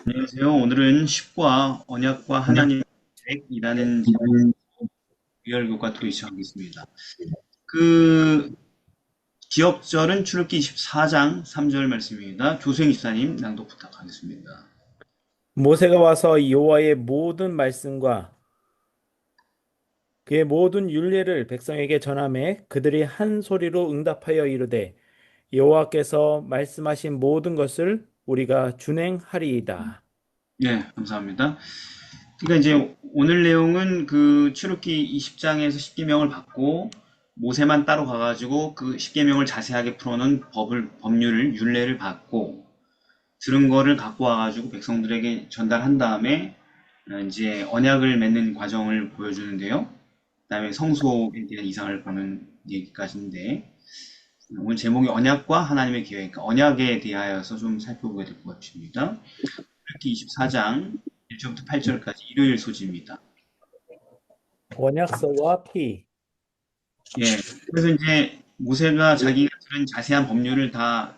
안녕하세요. 오늘은 십과 언약과 하나님의 계획이라는 리얼교과 토를 시작하겠습니다. 그 기억절은 출애굽기 24장 3절 말씀입니다. 조수행 집사님 낭독 부탁하겠습니다. 모세가 와서 여호와의 모든 말씀과 그의 모든 율례를 백성에게 전하매 그들이 한 소리로 응답하여 이르되 여호와께서 말씀하신 모든 것을 우리가 준행하리이다. 네, 감사합니다. 그러니까 이제 오늘 내용은 그 출애굽기 20장에서 십계명을 받고 모세만 따로 가가지고 그 십계명을 자세하게 풀어놓은 법률을 율례를 받고 들은 거를 갖고 와가지고 백성들에게 전달한 다음에 이제 언약을 맺는 과정을 보여주는데요. 그다음에 성소에 대한 이상을 보는 얘기까지인데 오늘 제목이 언약과 하나님의 계획, 그러니까 언약에 대하여서 좀 살펴보게 될 것 같습니다. 특히 24장 1절부터 8절까지 일요일 소지입니다. 언약서와 피. 예, 그래서 이제 모세가 자기가 들은 자세한 법률을 다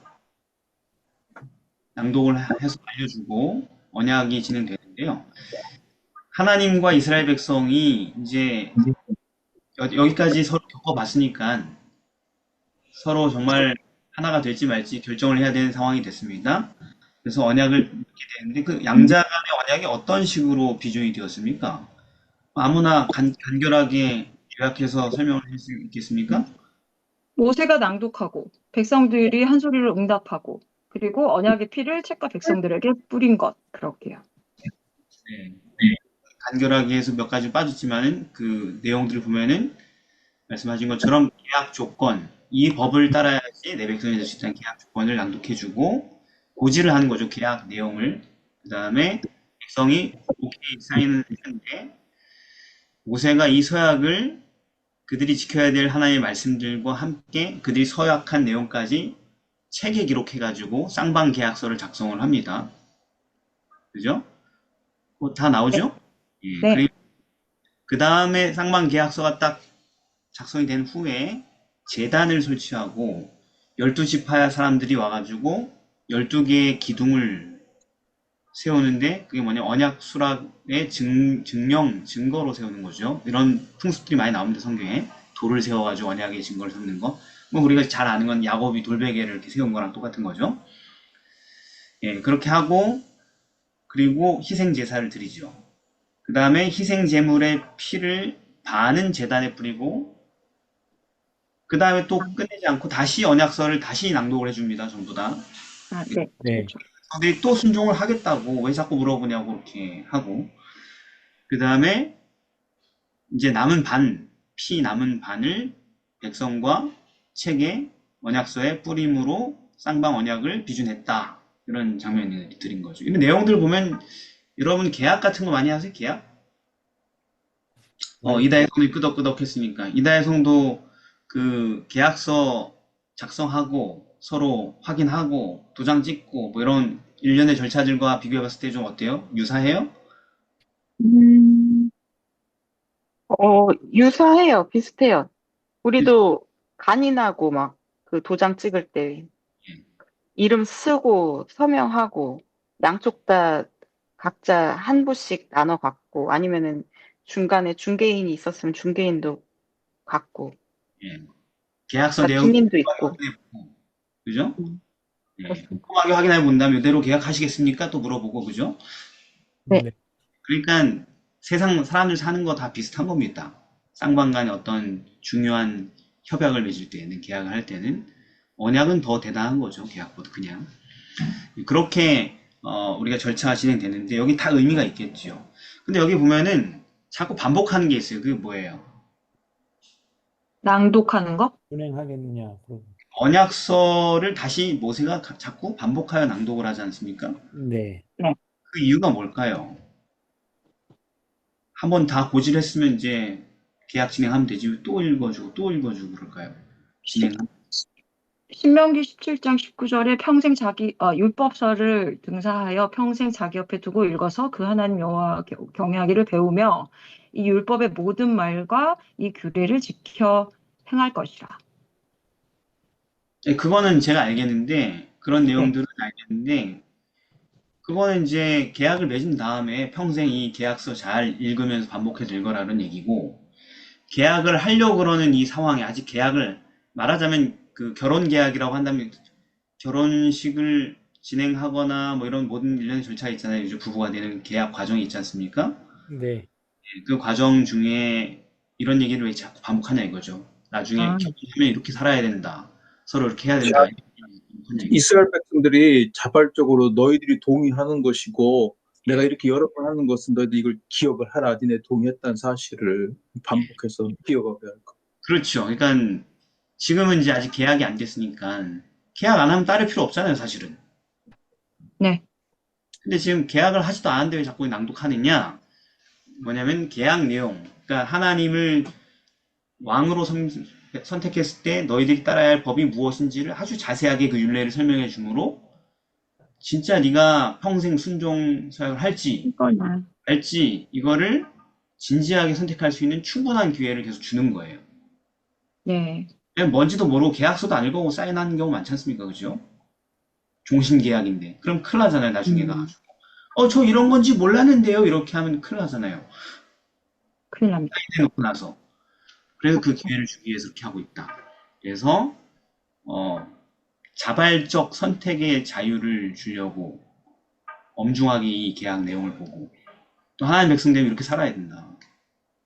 낭독을 해서 알려주고 언약이 진행되는데요. 하나님과 이스라엘 백성이 이제 여기까지 서로 겪어봤으니까 서로 정말 하나가 될지 말지 결정을 해야 되는 상황이 됐습니다. 그래서 언약을 맺게 되는데 그 양자 간의 언약이 어떤 식으로 비준이 되었습니까? 아무나 간결하게 요약해서 설명을 할 수 있겠습니까? 모세가 낭독하고 백성들이 한 소리로 응답하고 그리고 언약의 피를 책과 백성들에게 뿌린 것 그렇게요. 네. 간결하게 해서 몇 가지 빠졌지만은 그 내용들을 보면은 말씀하신 것처럼 계약 조건, 이 법을 따라야지 내 백성이 될 수 있다는 계약 조건을 낭독해주고 고지를 하는 거죠. 계약 내용을. 그 다음에 백성이 오케이 사인을 했는데 모세가 이 서약을 그들이 지켜야 될 하나님의 말씀들과 함께 그들이 서약한 내용까지 책에 기록해가지고 쌍방 계약서를 작성을 합니다. 그죠? 그거 다 네. 나오죠? 예, 네. 그리고 그 다음에 쌍방 계약서가 딱 작성이 된 후에 제단을 설치하고 12지파 사람들이 와가지고 12개의 기둥을 세우는데 그게 뭐냐 언약 수락의 증거로 세우는 거죠. 이런 풍습들이 많이 나옵니다. 성경에 돌을 세워가지고 언약의 증거를 세우는 거. 뭐 우리가 잘 아는 건 야곱이 돌베개를 이렇게 세운 거랑 똑같은 거죠. 예, 그렇게 하고 그리고 희생 제사를 드리죠. 그 다음에 희생 제물의 피를 반은 제단에 뿌리고 그 다음에 또 끝내지 않고 다시 언약서를 다시 낭독을 해줍니다. 전부 다. 네. 네. 그렇죠. 근데 또 순종을 하겠다고 왜 자꾸 물어보냐고 이렇게 하고 그 다음에 이제 피 남은 반을 백성과 책에 언약서에 뿌림으로 쌍방 언약을 비준했다. 이런 장면을 드린 거죠. 이 내용들 보면 여러분 계약 같은 거 많이 하세요? 계약? 많이 이다혜 성이 끄덕끄덕 했으니까 이다혜 성도 그 계약서 작성하고 서로 확인하고 도장 찍고 뭐 이런 일련의 절차들과 비교해 봤을 때 좀 어때요? 유사해요? 음, 유사해요. 비슷해요. 우리도 간인하고 막 그 도장 찍을 때 이름 쓰고 서명하고 양쪽 다 각자 한 부씩 나눠 갖고 아니면은 중간에 중개인이 있었으면 중개인도 갖고 예. 계약서 그러니까 내용 증인도 꼼꼼하게 있고 확인해 보고 그죠? 예. 그렇습니다. 꼼꼼하게 확인해 본다면 이대로 계약하시겠습니까? 또 물어보고 그죠? 네. 네. 그러니까 세상 사람들 사는 거 다 비슷한 겁니다. 쌍방 간의 어떤 중요한 협약을 맺을 때는 계약을 할 때는 언약은 더 대단한 거죠. 계약보다 그냥. 그렇게 우리가 절차가 진행되는데 여기 다 의미가 있겠죠. 근데 여기 보면은 자꾸 반복하는 게 있어요. 그게 뭐예요? 낭독하는 거? 준행하겠느냐. 언약서를 다시 모세가 자꾸 반복하여 낭독을 하지 않습니까? 네. 네. 그 이유가 뭘까요? 한번 다 고지했으면 이제 계약 진행하면 되지. 왜 또 읽어주고 또 읽어주고 그럴까요? 진행. 신명기 17장 19절에 평생 율법서를 등사하여 평생 자기 옆에 두고 읽어서 그 하나님 여호와 경외하기를 배우며 이 율법의 모든 말과 이 규례를 지켜 행할 것이라. 그거는 제가 알겠는데 그런 네. 내용들은 알겠는데 그거는 이제 계약을 맺은 다음에 평생 이 계약서 잘 읽으면서 반복해서 읽어라는 얘기고, 계약을 하려고 그러는 이 상황에 아직 계약을, 말하자면 그 결혼 계약이라고 한다면 결혼식을 진행하거나 뭐 이런 모든 일련의 절차가 있잖아요. 요즘 부부가 되는 계약 과정이 있지 않습니까? 네. 그 과정 중에 이런 얘기를 왜 자꾸 반복하냐 이거죠. 나중에 아, 결혼하면 이렇게 살아야 된다. 서로 이렇게 해야 된다. 이렇게 반복하냐 이거죠. 이스라엘 백성들이 자발적으로 너희들이 동의하는 것이고 내가 이렇게 여러 번 하는 것은 너희들 이걸 기억을 하라. 니네 동의했다는 사실을 반복해서 기억하게 할 거. 그렇죠. 그러니까 지금은 이제 아직 계약이 안 됐으니까 계약 안 하면 따를 필요 없잖아요, 사실은. 네. 근데 지금 계약을 하지도 않았는데 왜 자꾸 낭독하느냐? 뭐냐면 계약 내용. 그러니까 하나님을 왕으로 선택했을 때 너희들이 따라야 할 법이 무엇인지를 아주 자세하게 그 율례를 설명해 주므로 진짜 네가 평생 순종 사역을 할지 이거나. 말지 이거를 진지하게 선택할 수 있는 충분한 기회를 계속 주는 거예요. 네. 그냥 뭔지도 모르고 계약서도 안 읽어보고 사인하는 경우 많지 않습니까? 그죠? 종신 계약인데. 그럼 큰일 나잖아요, 나중에 음, 가가지고. 저 이런 건지 몰랐는데요. 이렇게 하면 큰일 나잖아요. 큰일 납니다. 해놓고 나서. 그래서 그 기회를 주기 위해서 그렇게 하고 있다. 그래서 어, 자발적 선택의 자유를 주려고 엄중하게 이 계약 내용을 보고 또 하나님 백성 되면 이렇게 살아야 된다.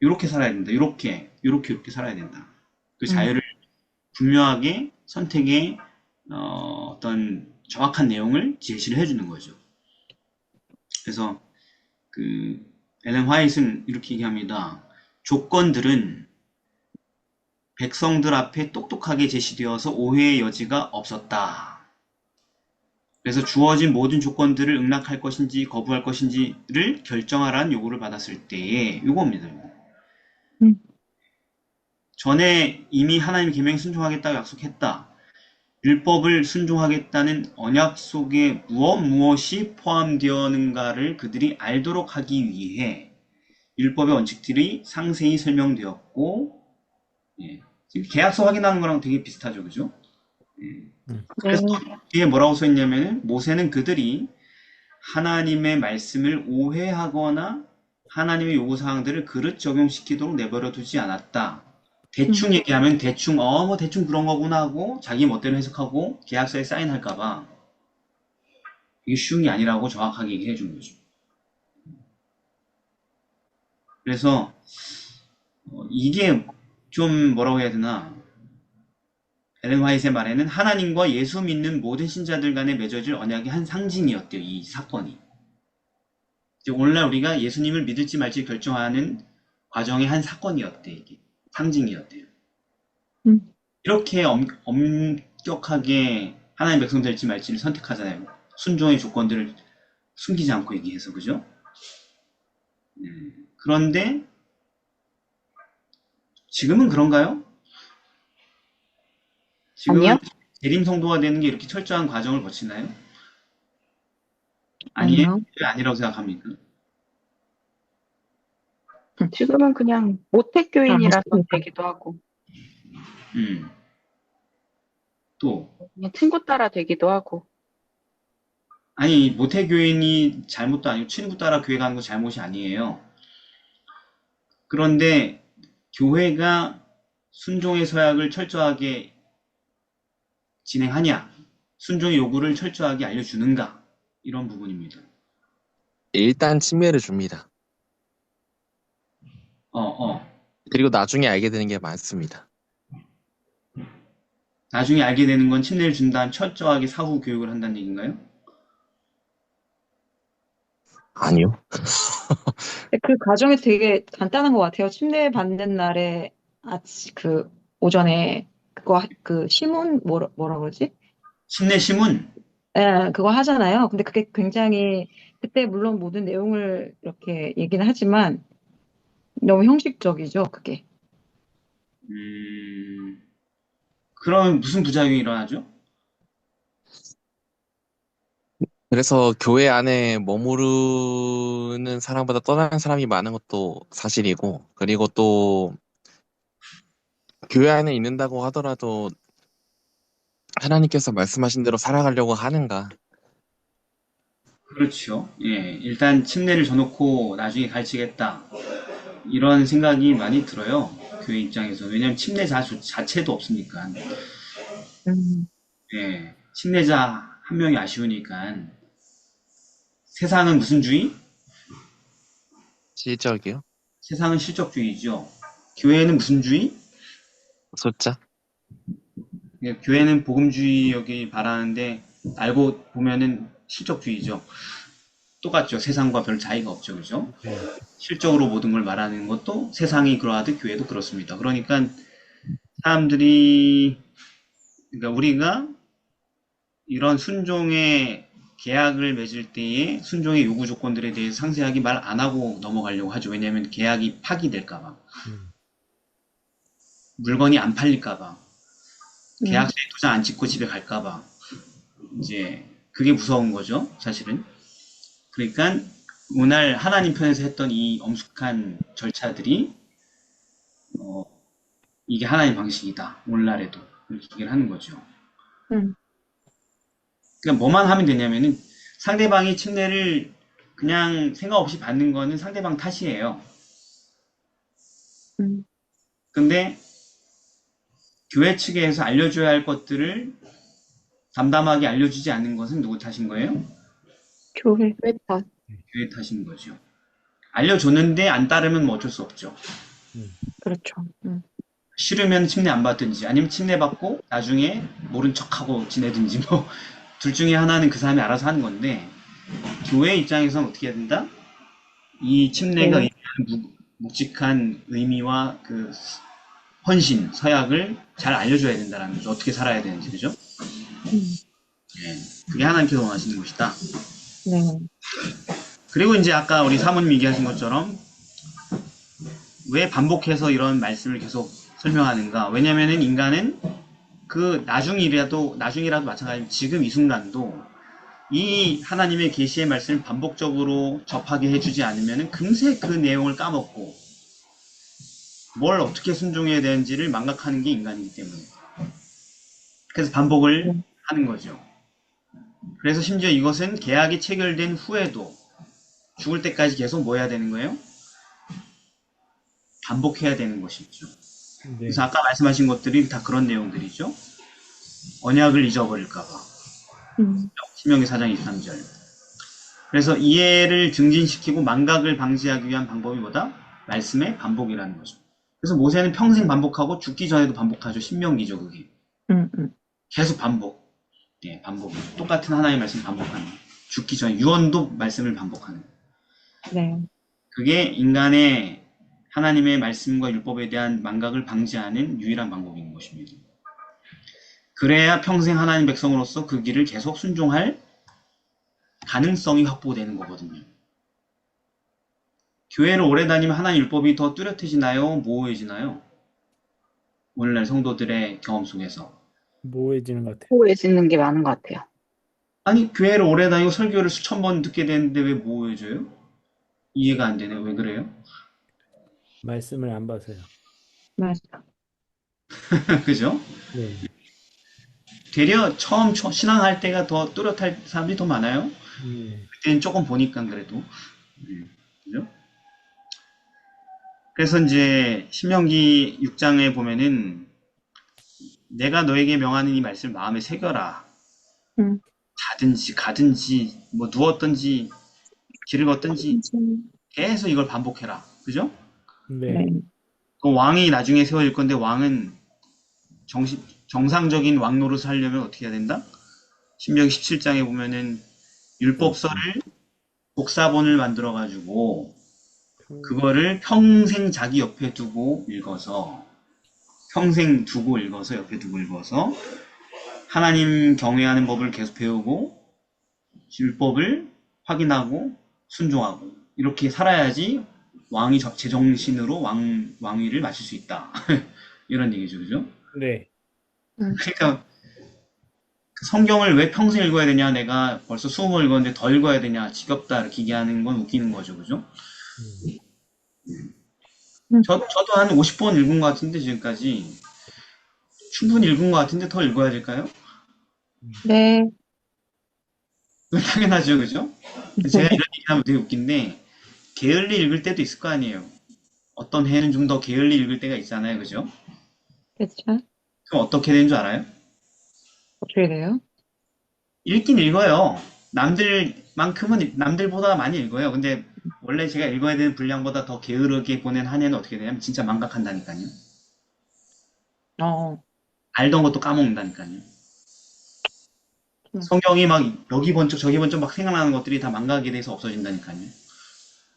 이렇게 살아야 된다. 이렇게 살아야 된다. 그 음, 자유를 분명하게 선택의 어떤 정확한 내용을 제시를 해주는 거죠. 그래서 그 엘렌 화이트는 이렇게 얘기합니다. 조건들은 백성들 앞에 똑똑하게 제시되어서 오해의 여지가 없었다. 그래서 주어진 모든 조건들을 응낙할 것인지 거부할 것인지를 결정하라는 요구를 받았을 때에 요겁니다. 음, 전에 이미 하나님 계명에 순종하겠다고 약속했다. 율법을 순종하겠다는 언약 속에 무엇이 포함되었는가를 그들이 알도록 하기 위해 율법의 원칙들이 상세히 설명되었고, 예. 지금 계약서 확인하는 거랑 되게 비슷하죠, 그죠? 예. 음. 그래서 네. 뒤에 뭐라고 써 있냐면 모세는 그들이 하나님의 말씀을 오해하거나 하나님의 요구사항들을 그릇 적용시키도록 내버려 두지 않았다. 대충 얘기하면 대충 뭐 대충 그런 거구나 하고 자기 멋대로 해석하고 계약서에 사인할까봐 이게 쉬운 게 아니라고 정확하게 얘기해 준 거죠. 그래서 이게 좀 뭐라고 해야 되나, 엘렌 화이트의 말에는 하나님과 예수 믿는 모든 신자들 간에 맺어질 언약의 한 상징이었대요. 이 사건이. 이제 오늘날 우리가 예수님을 믿을지 말지 결정하는 과정의 한 사건이었대. 이게 상징이었대요. 음, 이렇게 엄격하게 하나님 백성 될지 말지를 선택하잖아요. 순종의 조건들을 숨기지 않고 얘기해서, 그죠? 그런데 지금은 그런가요? 지금은 아니요? 재림 성도가 되는 게 이렇게 철저한 과정을 거치나요? 아니에요? 아니요. 왜 아니라고 생각합니까? 지금은 그냥 아, 모태교인이라서 맞습니다. 되기도 하고, 음, 또 그냥 친구 따라 되기도 하고, 아니 모태교인이 잘못도 아니고 친구 따라 교회 가는 거 잘못이 아니에요. 그런데 교회가 순종의 서약을 철저하게 진행하냐, 순종의 요구를 철저하게 알려주는가, 이런 부분입니다. 일단 침례를 줍니다. 어, 어. 그리고 나중에 알게 되는 게 많습니다. 나중에 알게 되는 건 침례를 준 다음 철저하게 사후 교육을 한다는 얘기인가요? 아니요. 그 과정이 되게 간단한 것 같아요. 침례 받는 날에 그 오전에 그 시문 뭐라 그러지? 침례 시문? 예, 그거 하잖아요. 근데 그게 굉장히 그때 물론 모든 내용을 이렇게 얘기는 하지만 너무 형식적이죠, 그게. 그럼 무슨 부작용이 일어나죠? 그래서 교회 안에 머무르는 사람보다 떠나는 사람이 많은 것도 사실이고, 그리고 또 교회 안에 있는다고 하더라도 하나님께서 말씀하신 대로 살아가려고 하는가? 그렇죠. 예, 일단 침례를 줘놓고 나중에 가르치겠다. 이런 생각이 많이 들어요. 교회 입장에서. 왜냐면 침례자 자체도 없으니까. 음, 예, 침례자 한 명이 아쉬우니까. 세상은 무슨 주의? 실적이요? 세상은 실적주의죠. 교회는 무슨 주의? 숫자? 예, 교회는 복음주의여기 바라는데 알고 보면은 실적주의죠. 똑같죠. 세상과 별 차이가 없죠. 그죠? 네. 실적으로 모든 걸 말하는 것도 세상이 그러하듯 교회도 그렇습니다. 그러니까 사람들이, 그러니까 우리가 이런 순종의 계약을 맺을 때에 순종의 요구 조건들에 대해서 상세하게 말 안 하고 넘어가려고 하죠. 왜냐하면 계약이 파기될까봐. 음. 물건이 안 팔릴까봐. 음, 계약서에 도장 안 찍고 집에 갈까봐. 이제 그게 무서운 거죠. 사실은. 그러니까 오늘 하나님 편에서 했던 이 엄숙한 절차들이 이게 하나님 방식이다. 오늘날에도 이렇게 얘기를 하는 거죠. 음, 그러니까 뭐만 하면 되냐면은 상대방이 침례를 그냥 생각 없이 받는 거는 상대방 탓이에요. 음, 근데 교회 측에서 알려줘야 할 것들을 담담하게 알려주지 않는 것은 누구 탓인 거예요? 교회. 왜 다? 교회 탓인 거죠. 알려줬는데 안 따르면 뭐 어쩔 수 없죠. 그렇죠. 싫으면 침례 안 받든지 아니면 침례 받고 나중에 모른 척하고 지내든지 뭐 둘 중에 하나는 그 사람이 알아서 하는 건데 교회 입장에서는 어떻게 해야 된다? 이 침례가 네. 의미하는 묵직한 의미와 그 헌신, 서약을 잘 알려줘야 된다는 거죠. 어떻게 살아야 되는지, 그죠? 예, 그게 하나님께서 원하시는 것이다. 네. 그리고 이제 아까 우리 사모님 얘기하신 것처럼 왜 반복해서 이런 말씀을 계속 설명하는가? 왜냐면은 인간은 그 나중이라도 마찬가지로 지금 이 순간도 이 하나님의 계시의 말씀을 반복적으로 접하게 해주지 않으면은 금세 그 내용을 까먹고 뭘 어떻게 순종해야 되는지를 망각하는 게 인간이기 때문에. 그래서 반복을 하는 거죠. 그래서 심지어 이것은 계약이 체결된 후에도 죽을 때까지 계속 뭐 해야 되는 거예요? 반복해야 되는 것이죠. 네. 그래서 아까 말씀하신 것들이 다 그런 내용들이죠. 언약을 잊어버릴까봐. 신명기 4장 23절. 그래서 이해를 증진시키고 망각을 방지하기 위한 방법이 뭐다? 말씀의 반복이라는 거죠. 그래서 모세는 평생 반복하고 죽기 전에도 반복하죠. 신명기죠, 그게. 계속 반복. 예, 반복. 똑같은 하나님의 말씀 반복하는. 죽기 전에 유언도 말씀을 반복하는. 네. 그게 인간의 하나님의 말씀과 율법에 대한 망각을 방지하는 유일한 방법인 것입니다. 그래야 평생 하나님 백성으로서 그 길을 계속 순종할 가능성이 확보되는 거거든요. 교회를 오래 다니면 하나님 율법이 더 뚜렷해지나요? 모호해지나요? 오늘날 성도들의 경험 속에서. 모호해지는 것 같아요. 모호해지는 게 많은 것 같아요. 아니, 교회를 오래 다니고 설교를 수천 번 듣게 되는데 왜 모호해져요? 이해가 안 되네. 왜 그래요? 말씀을 안 봐서요. 맞아. 그죠? 네. 되려 처음 신앙할 때가 더 뚜렷할 사람들이 더 많아요. 그때는 조금 보니까 그래도. 그죠? 그래서 이제 신명기 6장에 보면은 내가 너에게 명하는 이 말씀을 마음에 새겨라. 자든지 가든지 뭐 누웠든지 길을 걷든지 계속 이걸 반복해라. 그죠? 네. 그 왕이 나중에 세워질 건데 왕은 정상적인 왕 노릇을 하려면 어떻게 해야 된다? 신명기 17장에 보면은 율법서를 복사본을 만들어 가지고 그거를 평생 자기 옆에 두고 읽어서 옆에 두고 읽어서 하나님 경외하는 법을 계속 배우고 율법을 확인하고 순종하고 이렇게 살아야지 왕이 제정신으로 왕위를 마실 수 있다. 이런 얘기죠. 그죠? 네. 그러니까 성경을 왜 평생 읽어야 되냐? 내가 벌써 20번 읽었는데 더 읽어야 되냐? 지겹다. 이렇게 얘기하는 건 웃기는 거죠. 그죠? 저도 한 50번 읽은 것 같은데 지금까지 충분히 읽은 것 같은데 더 읽어야 될까요? 네. 당연하죠, 그죠? 제가 이런 얘기하면 되게 웃긴데, 게을리 읽을 때도 있을 거 아니에요. 어떤 해는 좀 더 게을리 읽을 때가 있잖아요, 그죠? 그렇죠? 그럼 어떻게 되는 줄 알아요? 어떻게 돼요? 읽긴 읽어요. 남들보다 많이 읽어요. 근데 원래 제가 읽어야 되는 분량보다 더 게으르게 보낸 한 해는 어떻게 되냐면 진짜 망각한다니까요. 어, 알던 것도 까먹는다니까요. 음. 성경이 막 여기 번쩍 저기 번쩍 막 생각나는 것들이 다 망각이 돼서 없어진다니까요.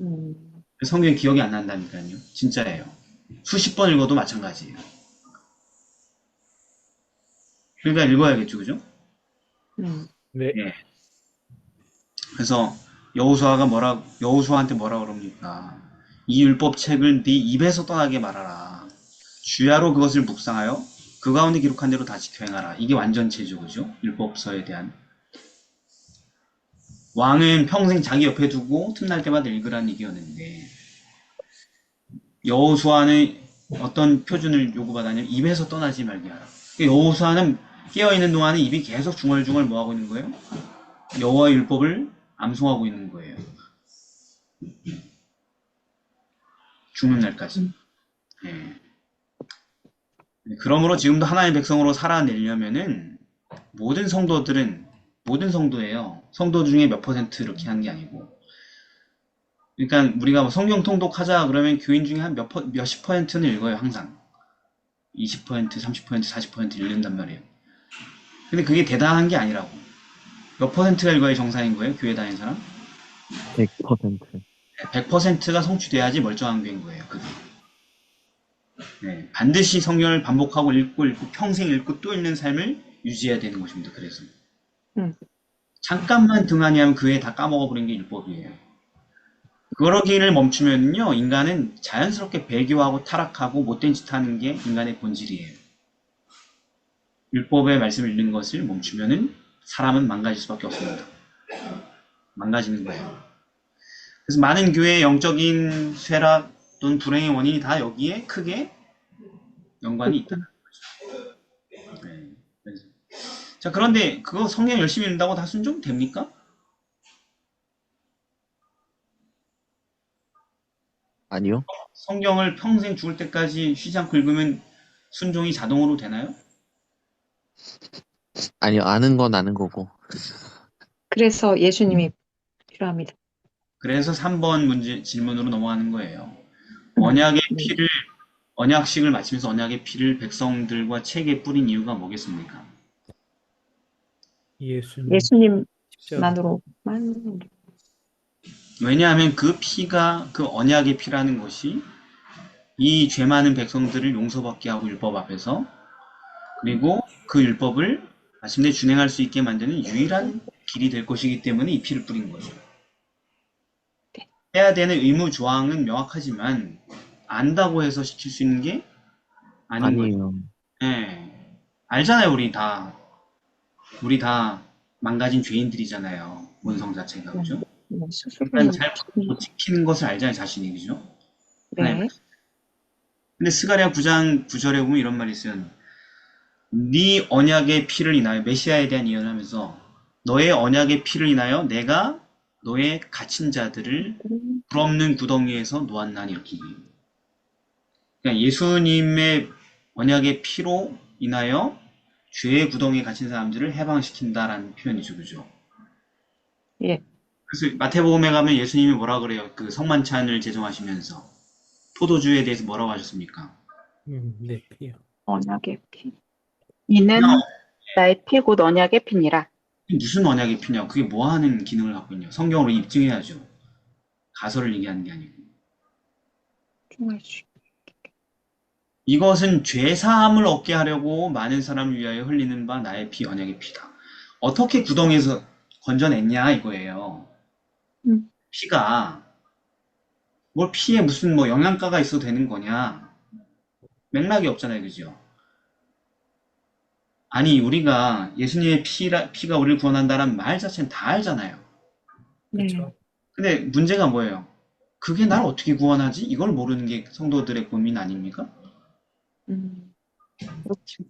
음, 성경이 기억이 안 난다니까요. 진짜예요. 수십 번 읽어도 마찬가지예요. 그러니까 읽어야겠죠, 그죠? 네. 예. 그래서 여호수아한테 뭐라 그럽니까? 이 율법책을 네 입에서 떠나게 말하라. 주야로 그것을 묵상하여 그 가운데 기록한 대로 다 지켜 행하라. 이게 완전체죠, 그죠? 율법서에 대한. 왕은 평생 자기 옆에 두고 틈날 때마다 읽으라는 얘기였는데 여호수아는 어떤 표준을 요구받았냐면 입에서 떠나지 말게 하라. 여호수아는 깨어있는 동안에 입이 계속 중얼중얼 뭐하고 있는 거예요? 여호와의 율법을 암송하고 있는 거예요. 죽는 날까지. 예. 그러므로 지금도 하나님의 백성으로 살아내려면은 모든 성도예요. 성도 중에 몇 퍼센트 이렇게 하는 게 아니고. 그러니까 우리가 뭐 성경 통독하자 그러면 교인 중에 한 몇십 퍼센트는 읽어요, 항상. 20%, 30%, 40% 읽는단 말이에요. 근데 그게 대단한 게 아니라고. 몇 퍼센트가 읽어야 정상인 거예요, 교회 다니는 사람? 100%. 100%가 성취돼야지 멀쩡한 교회인 거예요, 그게. 네, 반드시 성경을 반복하고 읽고 평생 읽고 또 읽는 삶을 유지해야 되는 것입니다. 그래서 잠깐만 등한히하면 그 애 다 까먹어버린 게 율법이에요. 그러기를 멈추면요, 인간은 자연스럽게 배교하고 타락하고 못된 짓 하는 게 인간의 본질이에요. 율법의 말씀을 읽는 것을 멈추면은 사람은 망가질 수밖에 없습니다. 망가지는 거예요. 그래서 많은 교회의 영적인 쇠락 또는 불행의 원인이 다 여기에 크게 연관이 있다. 네. 자, 그런데 그거 성경 열심히 읽는다고 다 순종됩니까? 아니요? 성경을 평생 죽을 때까지 쉬지 않고 읽으면 순종이 자동으로 되나요? 아니요, 아는 건 아는 거고. 그래서 예수님이 필요합니다. 그래서 3번 질문으로 넘어가는 거예요. 언약식을 마치면서 언약의 피를 백성들과 책에 뿌린 이유가 뭐겠습니까? 예수님 십자가. 예수님만으로만. 왜냐하면 그 피가, 그 언약의 피라는 것이 이 죄 많은 백성들을 용서받게 하고 율법 앞에서, 그리고 그 율법을 마침내 준행할 수 있게 만드는 유일한 길이 될 것이기 때문에 이 피를 뿌린 거죠. 해야 되는 의무 조항은 명확하지만 안다고 해서 시킬 수 있는 게 아닌 거죠. 아니에요. 예. 알잖아요, 우리 다 망가진 죄인들이잖아요. 본성 자체가, 그죠? 일단 잘 못 지키는 것을 알잖아요, 자신이, 그죠? 네. 근데 스가랴 9장 9절에 보면 이런 말이 있어요. 네 언약의 피를 인하여, 메시아에 대한 예언을 하면서 너의 언약의 피를 인하여 내가 너의 갇힌 자들을 불없는 구덩이에서 놓았나니, 이렇게 얘기해요. 그러니까 예수님의 언약의 피로 인하여 죄의 구덩이에 갇힌 사람들을 해방시킨다라는 표현이죠, 그죠? 예. 그래서 마태복음에 가면 예수님이 뭐라 그래요? 그 성만찬을 제정하시면서 포도주에 대해서 뭐라고 하셨습니까? 네, 피요. 언약의 피. 이는 나의 피 곧 언약의 피니라. 무슨 언약의 피냐? 그게 뭐 하는 기능을 갖고 있냐? 성경으로 입증해야죠. 가설을 얘기하는 게 아니고. 이것은 죄사함을 얻게 하려고 많은 사람을 위하여 흘리는 바 나의 피, 언약의 피다. 어떻게 구덩이에서 건져냈냐 이거예요. 피가 뭘 피에 무슨 뭐 영양가가 있어도 되는 거냐? 맥락이 없잖아요, 그죠? 아니, 우리가 예수님의 피가 우리를 구원한다는 말 자체는 다 알잖아요. 그렇죠. 근데 문제가 뭐예요? 그게 날 어떻게 구원하지? 이걸 모르는 게 성도들의 고민 아닙니까? 그렇죠.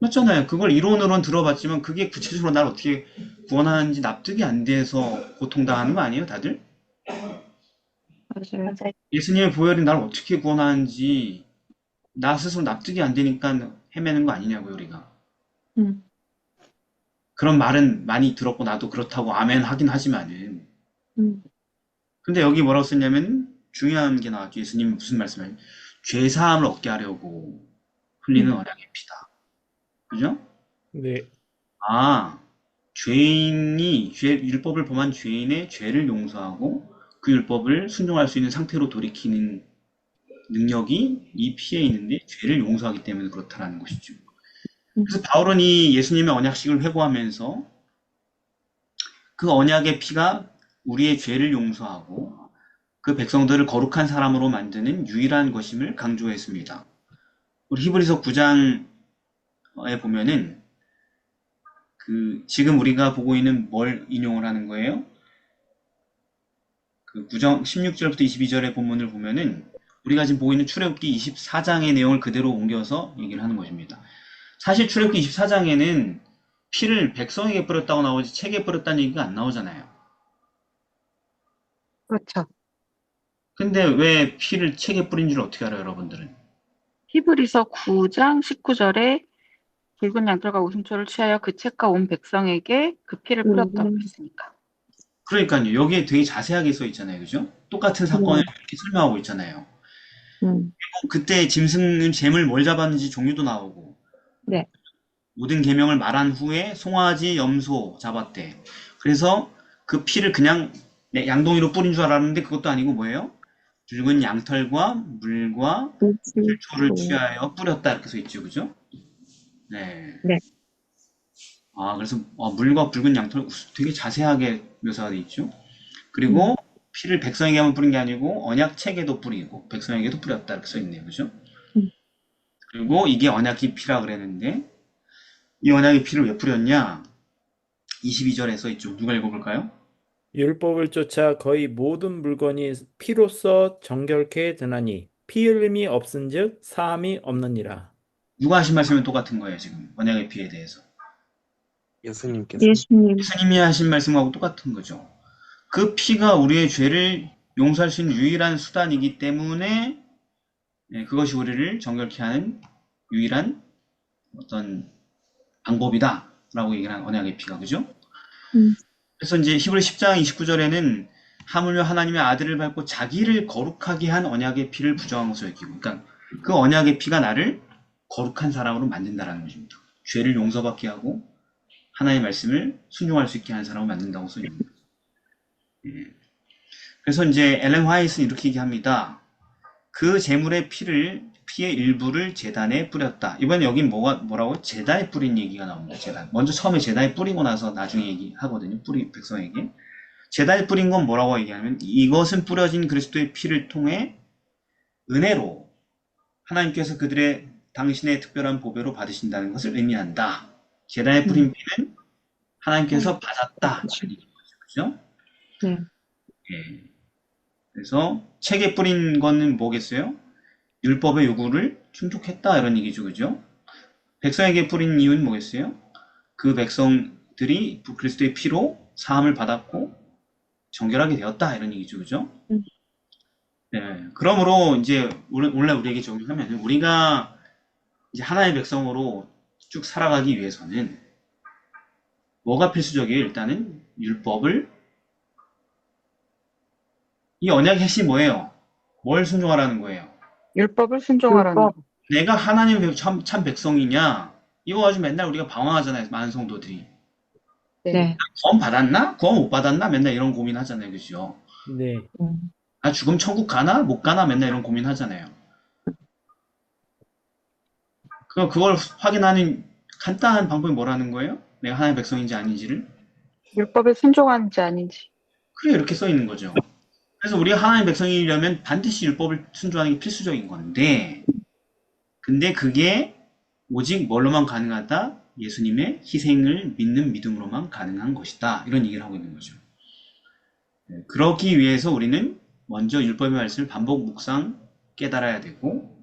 맞잖아요. 그걸 이론으로는 들어봤지만 그게 구체적으로 날 어떻게 구원하는지 납득이 안 돼서 고통당하는 거 아니에요, 다들? 맞아요. 맞아요. 예수님의 보혈이 날 어떻게 구원하는지 나 스스로 납득이 안 되니까 헤매는 거 아니냐고요, 우리가. 음, 그런 말은 많이 들었고 나도 그렇다고 아멘 하긴 하지만은. 음, 근데 여기 뭐라고 썼냐면 중요한 게 나왔죠. 예수님이 무슨 말씀을 죄 사함을 얻게 하려고 흘리는 언약의 피다. 그죠? 네. 아, 율법을 범한 죄인의 죄를 용서하고 그 율법을 순종할 수 있는 상태로 돌이키는 능력이 이 피에 있는데 죄를 용서하기 때문에 그렇다라는 것이죠. 그래서 바울은 이 예수님의 언약식을 회고하면서 그 언약의 피가 우리의 죄를 용서하고 그 백성들을 거룩한 사람으로 만드는 유일한 것임을 강조했습니다. 우리 히브리서 9장에 보면은 지금 우리가 보고 있는 뭘 인용을 하는 거예요? 그 9장 16절부터 22절의 본문을 보면은 우리가 지금 보고 있는 출애굽기 24장의 내용을 그대로 옮겨서 얘기를 하는 것입니다. 사실 출애굽기 24장에는 피를 백성에게 뿌렸다고 나오지 책에 뿌렸다는 얘기가 안 나오잖아요. 그렇죠. 근데 왜 피를 책에 뿌린 줄 어떻게 알아요, 여러분들은? 히브리서 9장 19절에 붉은 양털과 웃음초를 취하여 그 책과 온 백성에게 그 피를 뿌렸다고 했으니까. 그러니까요. 여기에 되게 자세하게 써 있잖아요. 그죠? 똑같은 사건을 이렇게 설명하고 있잖아요. 그때 짐승은 잼을 뭘 잡았는지 종류도 나오고 네. 모든 계명을 말한 후에 송아지, 염소 잡았대. 그래서 그 피를 그냥 양동이로 뿌린 줄 알았는데 그것도 아니고 뭐예요? 붉은 양털과 물과 질초를 취하여 뿌렸다 이렇게 써 있죠. 그죠? 네. 네. 그래서 물과 붉은 양털 되게 자세하게 묘사가 돼 있죠. 그리고 피를 백성에게만 뿌린 게 아니고 언약책에도 뿌리고 백성에게도 뿌렸다 이렇게 써 있네요. 그죠? 그리고 이게 언약의 피라 그랬는데 이 언약의 피를 왜 뿌렸냐? 22절에 써 있죠. 누가 읽어볼까요? 율법을 쫓아 거의 모든 물건이 피로써 정결케 되나니 피 흘림이 없은즉 사함이 없느니라. 누가 하신 말씀은 똑같은 거예요. 지금 언약의 피에 대해서. 예수님께서. 예수님. 예수님이 하신 말씀하고 똑같은 거죠. 그 피가 우리의 죄를 용서할 수 있는 유일한 수단이기 때문에 그것이 우리를 정결케 하는 유일한 어떤 방법이다 라고 얘기를 한 언약의 피가. 그죠? 그래서 이제 히브리 10장 29절에는 하물며 하나님의 아들을 밟고 자기를 거룩하게 한 언약의 피를 부정한 것으로 여기고, 그러니까 그 언약의 피가 나를 거룩한 사람으로 만든다라는 것입니다. 죄를 용서받게 하고 하나님의 말씀을 순종할 수 있게 하는 사람을 만든다고 써있습니다. 그래서 이제 엘렌 화이트는 이렇게 얘기합니다. 그 제물의 피의 일부를 제단에 뿌렸다. 이번에 여긴 뭐라고? 제단에 뿌린 얘기가 나옵니다. 제단. 먼저 처음에 제단에 뿌리고 나서 나중에 얘기하거든요. 백성에게. 제단에 뿌린 건 뭐라고 얘기하냐면 이것은 뿌려진 그리스도의 피를 통해 은혜로 하나님께서 당신의 특별한 보배로 받으신다는 것을 의미한다. 제단에 뿌린 피는 하나님께서 받았다. 그렇죠? 네. 예. 그래서 책에 뿌린 거는 뭐겠어요? 율법의 요구를 충족했다 이런 얘기죠. 그죠? 백성에게 뿌린 이유는 뭐겠어요? 그 백성들이 그리스도의 피로 사함을 받았고 정결하게 되었다 이런 얘기죠. 그죠? 네. 그러므로 이제 원래 우리에게 적용하면 우리가 이제 하나의 백성으로 쭉 살아가기 위해서는 뭐가 필수적이에요? 일단은 이 언약의 핵심이 뭐예요? 뭘 순종하라는 거예요? 율법을 순종하라는 거. 내가 하나님의 참 백성이냐? 이거 가지고 맨날 우리가 방황하잖아요. 많은 성도들이. 네. 구원 받았나? 구원 못 받았나? 맨날 이런 고민하잖아요. 그죠? 네. 죽음 천국 가나? 못 가나? 맨날 이런 고민하잖아요. 그걸 확인하는 간단한 방법이 뭐라는 거예요? 내가 하나님의 백성인지 아닌지를? 율법에 순종하는지 아닌지. 그래, 이렇게 써 있는 거죠. 그래서 우리가 하나님의 백성이려면 반드시 율법을 순종하는 게 필수적인 건데, 근데 그게 오직 뭘로만 가능하다? 예수님의 희생을 믿는 믿음으로만 가능한 것이다. 이런 얘기를 하고 있는 거죠. 그러기 위해서 우리는 먼저 율법의 말씀을 반복 묵상 깨달아야 되고,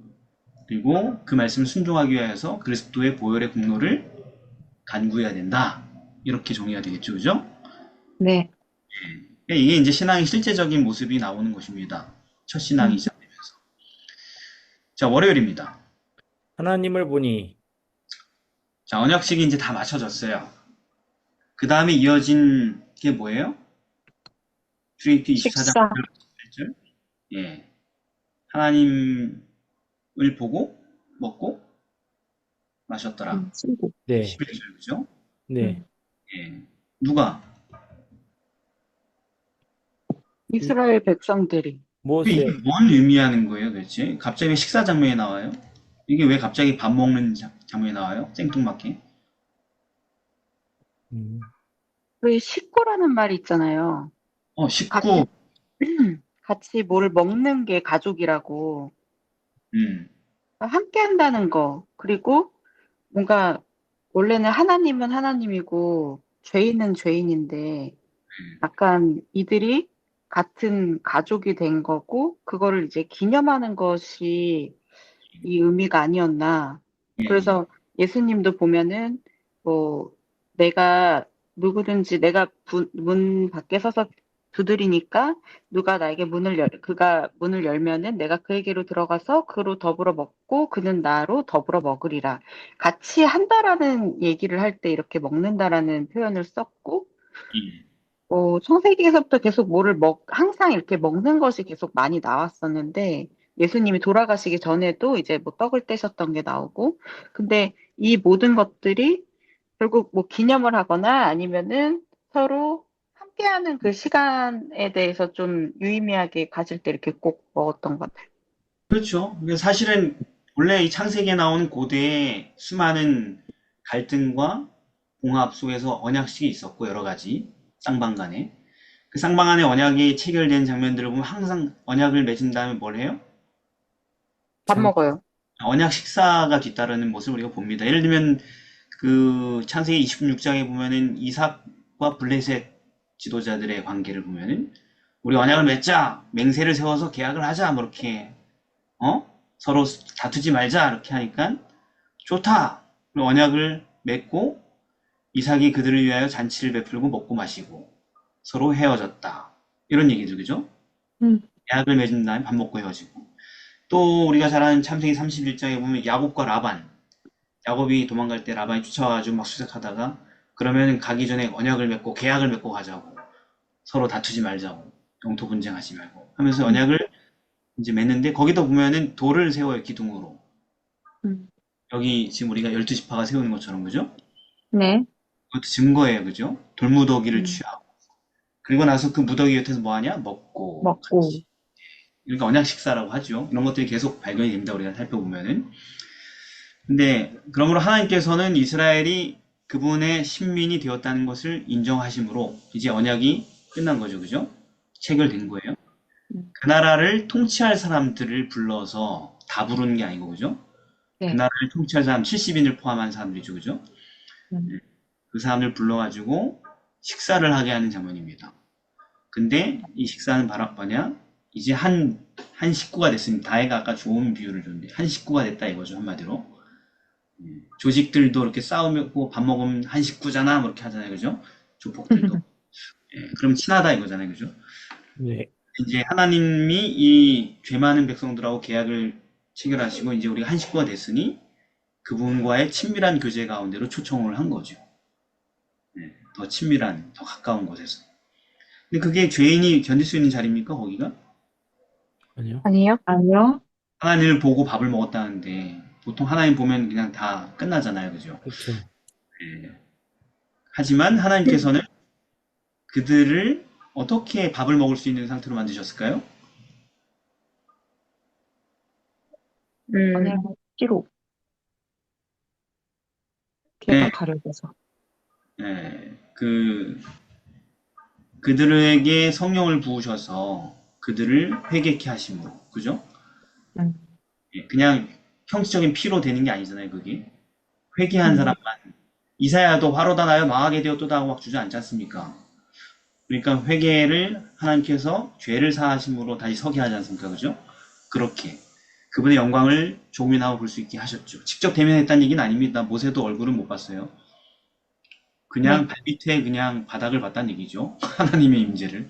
그리고 그 말씀을 순종하기 위하여서 그리스도의 보혈의 공로를 간구해야 된다. 이렇게 정의가 되겠죠, 그죠? 네. 그러니까 이게 이제 신앙의 실제적인 모습이 나오는 것입니다. 첫 신앙이 시작되면서. 자, 월요일입니다. 하나님을 보니 자, 언약식이 이제 다 맞춰졌어요. 그 다음에 이어진 게 뭐예요? 출애굽기 24장 식사. 8절. 예. 하나님을 보고 먹고 마셨더라. 쓰고. 네, 11절, 그죠? 네. 예. 누가? 이스라엘 백성들이. 모세, 이게 뭔 의미하는 거예요, 도대체? 갑자기 왜 식사 장면이 나와요? 이게 왜 갑자기 밥 먹는 장면이 나와요? 생뚱맞게. 음, 그 식구라는 말이 있잖아요. 식구. 같이 뭘 먹는 게 가족이라고. 음, 함께 한다는 거. 그리고 뭔가 원래는 하나님은 하나님이고 죄인은 죄인인데 약간 이들이 같은 가족이 된 거고 그거를 이제 기념하는 것이 이 의미가 아니었나. 예, 그래서 예수님도 보면은 뭐 내가 누구든지 내가 문 밖에 서서 두드리니까 누가 나에게 그가 문을 열면은 내가 그에게로 들어가서 그로 더불어 먹고 그는 나로 더불어 먹으리라. 같이 한다라는 얘기를 할 때 이렇게 먹는다라는 표현을 썼고 예. 창세기에서부터 계속 항상 이렇게 먹는 것이 계속 많이 나왔었는데, 예수님이 돌아가시기 전에도 이제 뭐 떡을 떼셨던 게 나오고, 근데 이 모든 것들이 결국 뭐 기념을 하거나 아니면은 서로 함께하는 그 시간에 대해서 좀 유의미하게 가질 때 이렇게 꼭 먹었던 것 같아요. 그렇죠. 근데 사실은 원래 이 창세기에 나오는 고대의 수많은 갈등과 봉합 속에서 언약식이 있었고 여러 가지 쌍방 간에 그 쌍방 간의 언약이 체결된 장면들을 보면 항상 언약을 맺은 다음에 뭘 해요? 밥 참, 먹어요. 언약 식사가 뒤따르는 모습을 우리가 봅니다. 예를 들면 그 창세기 26장에 보면은 이삭과 블레셋 지도자들의 관계를 보면은 우리 언약을 맺자, 맹세를 세워서 계약을 하자, 뭐 이렇게 서로 다투지 말자 이렇게 하니까 좋다. 그리고 언약을 맺고 이삭이 그들을 위하여 잔치를 베풀고 먹고 마시고 서로 헤어졌다. 이런 얘기들 그죠? 음. 계약을 맺은 다음에 밥 먹고 헤어지고 또 우리가 잘 아는 창세기 31장에 보면 야곱과 라반 야곱이 도망갈 때 라반이 쫓아와가지고 막 수색하다가 그러면 가기 전에 언약을 맺고 계약을 맺고 가자고 서로 다투지 말자고 영토 분쟁하지 말고 하면서 언약을 이제 맺는데 거기다 보면은 돌을 세워요 기둥으로 음. 여기 지금 우리가 12지파가 세우는 것처럼 그죠? 네. 그것도 증거예요 그죠? 돌무더기를 음. 취하고 그리고 나서 그 무더기 곁에서 뭐 하냐? 먹고 먹고. 같이 그러니까 언약 식사라고 하죠. 이런 것들이 계속 발견이 됩니다. 우리가 살펴보면은. 근데 그러므로 하나님께서는 이스라엘이 그분의 신민이 되었다는 것을 인정하심으로 이제 언약이 끝난 거죠. 그죠? 체결된 거예요. 그 나라를 통치할 사람들을 불러서 다 부르는 게 아니고 그죠? 그 네. 나라를 통치할 사람 70인을 포함한 사람들이죠. 그죠? 음. 그 사람들 불러가지고 식사를 하게 하는 장면입니다. 근데 이 식사는 바로 뭐냐? 이제 한 식구가 됐습니다. 다혜가 아까 좋은 비유를 줬는데 한 식구가 됐다 이거죠 한마디로. 조직들도 이렇게 싸우고 밥 먹으면 한 식구잖아 뭐 이렇게 하잖아요 그죠? 조폭들도. 그럼 친하다 이거잖아요 그죠? 네, 이제 하나님이 이 죄 많은 백성들하고 계약을 체결하시고 이제 우리가 한 식구가 됐으니 그분과의 친밀한 교제 가운데로 초청을 한 거죠. 더 친밀한, 더 가까운 곳에서. 근데 그게 죄인이 견딜 수 있는 자리입니까 거기가? 아니요. 아니요? 아니요. 하나님을 보고 밥을 먹었다는데 보통 하나님 보면 그냥 다 끝나잖아요 그죠? 그렇죠. 하지만 하나님께서는 그들을 어떻게 밥을 먹을 수 있는 상태로 만드셨을까요? 언약 씨로 네, 걔가 가려져서. 그들에게 성령을 부으셔서 그들을 회개케 하심으로, 그죠? 음. 그냥 형식적인 피로 되는 게 아니잖아요, 그게. 회개한 사람만. 이사야도 화로다 나여 망하게 되었도다 하고 막 주저앉지 않습니까? 그러니까 회개를 하나님께서 죄를 사하심으로 다시 서게 하지 않습니까? 그죠? 그렇게. 그분의 영광을 조금이나마 볼 수 있게 하셨죠. 직접 대면했다는 얘기는 아닙니다. 모세도 얼굴은 못 봤어요. 그냥 네. 발밑에 그냥 바닥을 봤다는 얘기죠. 하나님의 임재를.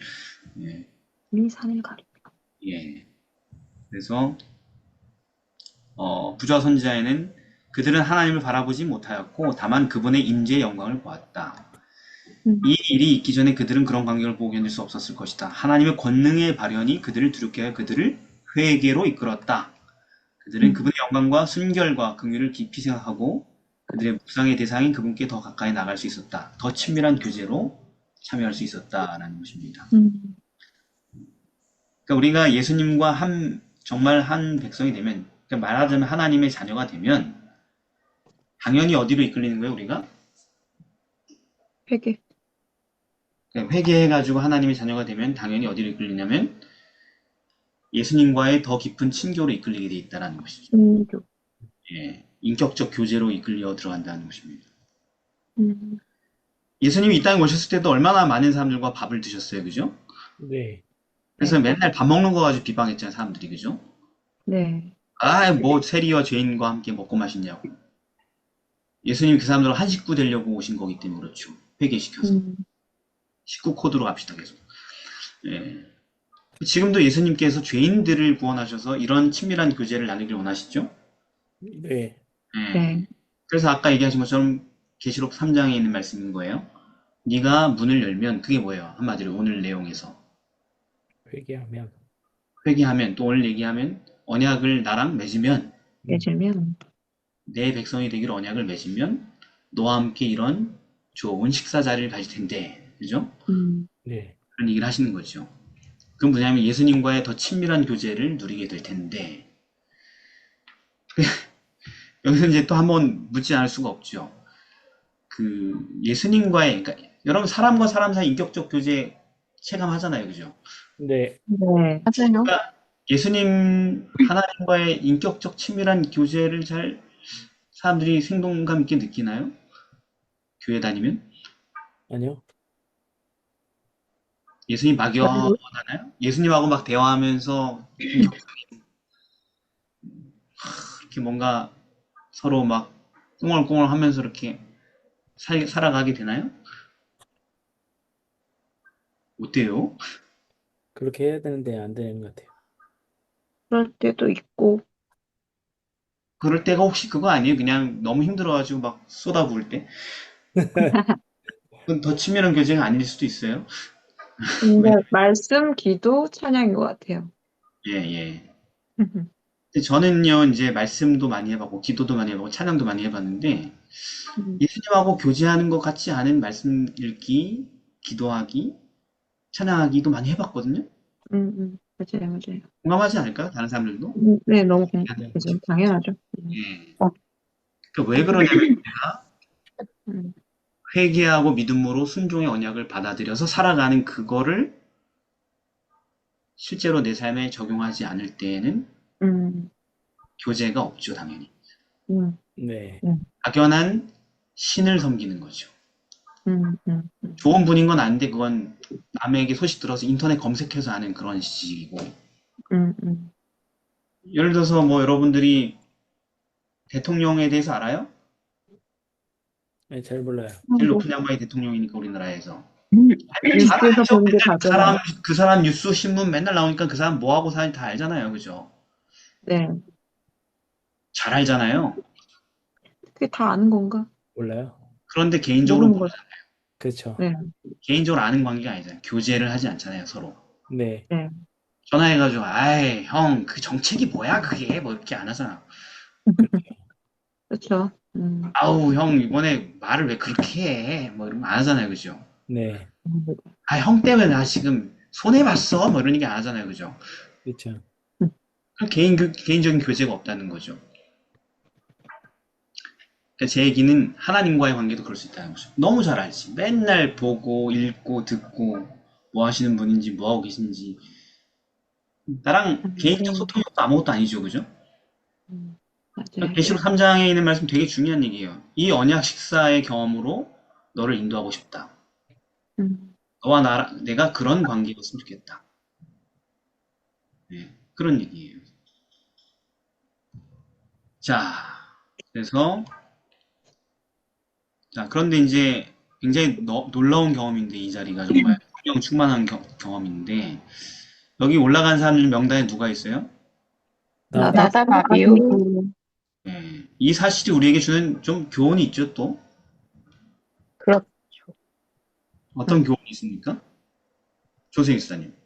예, 이 산을 가리. 예. 그래서 부자 선지자에는 그들은 하나님을 바라보지 못하였고 다만 그분의 임재의 영광을 보았다. 이 일이 있기 전에 그들은 그런 광경을 보고 견딜 수 없었을 것이다. 하나님의 권능의 발현이 그들을 두렵게 하여 그들을 회개로 이끌었다. 그들은 그분의 영광과 순결과 긍휼을 깊이 생각하고 그들의 묵상의 대상인 그분께 더 가까이 나갈 수 있었다. 더 친밀한 교제로 참여할 수 있었다라는 것입니다. 그러니까 우리가 예수님과 정말 한 백성이 되면, 그러니까 말하자면 하나님의 자녀가 되면 당연히 어디로 이끌리는 거예요, 우리가? 회개. 그러니까 회개해가지고 하나님의 자녀가 되면 당연히 어디로 이끌리냐면 예수님과의 더 깊은 친교로 이끌리게 돼 있다는 것이죠. 신조. 예, 인격적 교제로 이끌려 들어간다는 것입니다. 음. 예수님이 이 땅에 오셨을 때도 얼마나 많은 사람들과 밥을 드셨어요, 그죠? 네. 그래서 맨날 밥 먹는 거 가지고 비방했잖아요, 사람들이, 그죠? 네. 뭐 세리와 죄인과 함께 먹고 마시냐고. 예수님이 그 사람들과 한 식구 되려고 오신 거기 때문에 그렇죠. 회개시켜서. 식구 코드로 갑시다, 계속. 예. 지금도 예수님께서 죄인들을 구원하셔서 이런 친밀한 교제를 나누길 원하시죠? 네. 예. 네. 그래서 아까 얘기하신 것처럼 계시록 3장에 있는 말씀인 거예요. 네가 문을 열면 그게 뭐예요? 한마디로 오늘 내용에서 회개하면 회개하면 또 오늘 얘기하면 언약을 나랑 맺으면 예지면. 내 백성이 되기를 언약을 맺으면 너와 함께 이런 좋은 식사 자리를 가질 텐데, 그죠? 네. 그런 얘기를 하시는 거죠. 그건 뭐냐면 예수님과의 더 친밀한 교제를 누리게 될 텐데 여기서 이제 또 한번 묻지 않을 수가 없죠. 그 예수님과의, 그러니까 여러분 사람과 사람 사이 인격적 교제 체감하잖아요, 그죠? 네. 네. 맞아요. 그러니까 예수님 하나님과의 인격적 친밀한 교제를 잘 사람들이 생동감 있게 느끼나요? 교회 다니면? 아니요. 예수님 막연하나요? 예수님하고 막 대화하면서 이렇게 뭔가 서로 막 꽁얼꽁얼 하면서 이렇게 살아가게 되나요? 어때요? 그렇게 해야 되는데 안 되는 것 같아요. 그럴 때도 있고. 그럴 때가 혹시 그거 아니에요? 그냥 너무 힘들어가지고 막 쏟아부을 때? 그건 더 친밀한 교제가 아닐 수도 있어요. 근데 말씀, 기도, 찬양인 것 같아요. 예, 예. 근데 저는요, 이제 말씀도 많이 해봤고, 기도도 많이 해봤고, 찬양도 많이 해봤는데, 예수님하고 교제하는 것 같지 않은 말씀 읽기, 기도하기, 찬양하기도 많이 해봤거든요? 맞아요, 맞아요. 공감하지 않을까요? 다른 사람들도? 네, 너무 네. 그죠. 당연하죠. 예. 그러니까 왜 그러냐면, 음, 회개하고 믿음으로 순종의 언약을 받아들여서 살아가는 그거를 실제로 내 삶에 적용하지 않을 때에는 음, 교제가 없죠, 당연히. 네. 막연한 신을 섬기는 거죠. 음. 좋은 분인 건 아닌데 그건 남에게 소식 들어서 인터넷 검색해서 아는 그런 식이고. 예를 들어서 뭐 여러분들이 대통령에 대해서 알아요? 네, 잘 몰라요. 제일 높은 양반이 대통령이니까 우리나라에서. 뉴스에서 알죠? 보는 게 근데 다잖아요. 그 사람 뉴스 신문 맨날 나오니까 그 사람 뭐 하고 사는지 다 알잖아요, 그죠? 네. 잘 알잖아요. 그게 다 아는 건가? 몰라요. 그런데 개인적으로 모르는 거죠. 그렇죠. 네. 개인적으로 아는 관계가 아니잖아요. 교제를 하지 않잖아요, 서로. 네. 네. 전화해가지고, 아이, 형, 그 정책이 뭐야, 그게? 뭐 이렇게 안 하잖아. 그렇죠. 아우, 형, 이번에 말을 왜 그렇게 해? 뭐 이런 거 안 하잖아요, 그죠? 네. 아, 형 때문에 나 지금 손해봤어? 뭐 이런 얘기 안 하잖아요, 그죠? 그렇죠. 그럼 개인적인 교제가 없다는 거죠. 그러니까 제 얘기는 하나님과의 관계도 그럴 수 있다는 거죠. 너무 잘 알지. 맨날 보고, 읽고, 듣고, 뭐 하시는 분인지, 뭐 하고 계신지. 나랑 개인적 소통이 없어 아무것도 아니죠, 그죠? 맞아요. 계시록 3장에 있는 말씀 되게 중요한 얘기예요. 이 언약 식사의 경험으로 너를 인도하고 싶다. 너와 내가 그런 관계였으면 좋겠다. 네, 그런 얘기예요. 자, 그래서 자, 그런데 이제 굉장히 놀라운 경험인데 이 자리가 정말 성령 충만한 경험인데 여기 올라간 사람들 명단에 누가 있어요? 나답, 나답 아비후. 예, 이 사실이 우리에게 주는 좀 교훈이 있죠, 또. 그렇죠. 어떤 교훈이 있습니까? 조세희 수사님.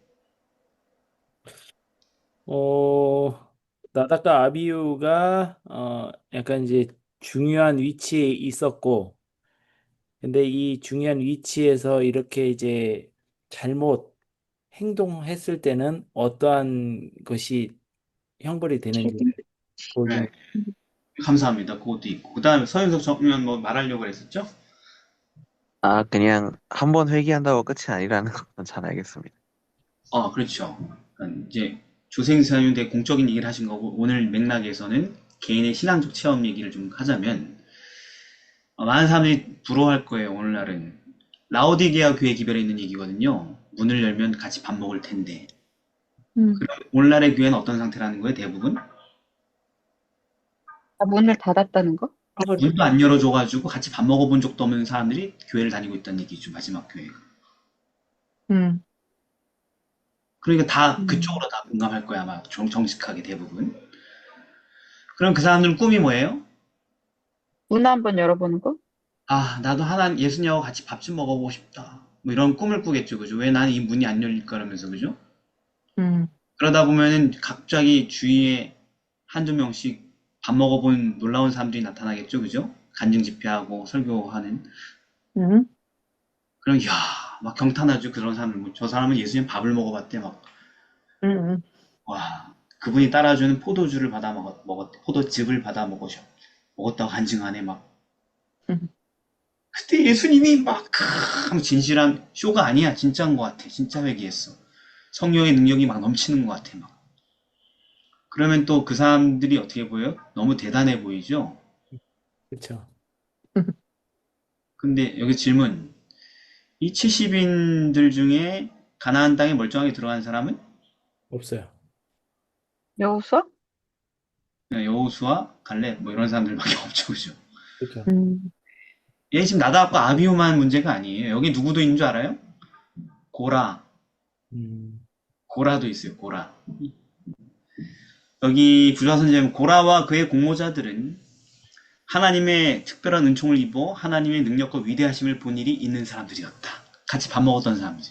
나답과 아비후가 약간 이제 중요한 위치에 있었고, 근데 이 중요한 위치에서 이렇게 이제 잘못 행동했을 때는 어떠한 것이 형벌이 되는지를 보여주는. 네, 감사합니다. 그것도 있고. 그 다음에 서윤석 정면 뭐 말하려고 했었죠? 그냥 한 번 회개한다고 끝이 아니라는 건 잘 알겠습니다. 그렇죠. 그러니까 이제 조세희 수사님 되게 공적인 얘기를 하신 거고 오늘 맥락에서는 개인의 신앙적 체험 얘기를 좀 하자면 많은 사람들이 부러워할 거예요. 오늘날은 라오디게아 교회 기별에 있는 얘기거든요. 문을 열면 같이 밥 먹을 텐데 오늘날의 교회는 어떤 상태라는 거예요? 대부분 문을 닫았다는 거? 문도 안 열어줘가지고 같이 밥 먹어본 적도 없는 사람들이 교회를 다니고 있다는 얘기죠. 마지막 교회가. 음, 그러니까 다 그쪽으로 다 공감할 거야 아마 정직하게 대부분. 그럼 그 사람들은 꿈이 뭐예요? 문 한번 열어보는 거? 나도 예수님하고 같이 밥 좀 먹어보고 싶다. 뭐 이런 꿈을 꾸겠죠, 그죠? 왜 나는 이 문이 안 열릴까 그러면서, 그죠? 음, 그러다 보면은 갑자기 주위에 한두 명씩 밥 먹어본 놀라운 사람들이 나타나겠죠, 그죠? 간증 집회하고 설교하는. 음, 그럼, 이야, 막 경탄하죠, 그런 사람들. 저 사람은 예수님 밥을 먹어봤대, 막. 음, 와, 그분이 따라주는 포도주를 받아 먹었대. 포도즙을 받아 먹었다고 간증하네, 막. 음. 그때 예수님이 막, 진실한 쇼가 아니야. 진짜인 것 같아. 진짜 회개했어. 성령의 능력이 막 넘치는 것 같아, 막. 그러면 또 그 사람들이 어떻게 보여요? 너무 대단해 보이죠? 그렇죠. 근데 여기 질문. 이 70인들 중에 가나안 땅에 멀쩡하게 들어간 사람은 없어요. 여호수아? 그냥 여호수아, 갈렙 뭐 이런 사람들밖에 없죠, 그죠? 그렇죠. 얘 지금 나답과 아비후만 문제가 아니에요. 여기 누구도 있는 줄 알아요? 고라, 음, 고라도 있어요, 고라. 여기 부좌선생님 고라와 그의 공모자들은 하나님의 특별한 은총을 입어 하나님의 능력과 위대하심을 본 일이 있는 사람들이었다. 같이 밥 먹었던 사람들.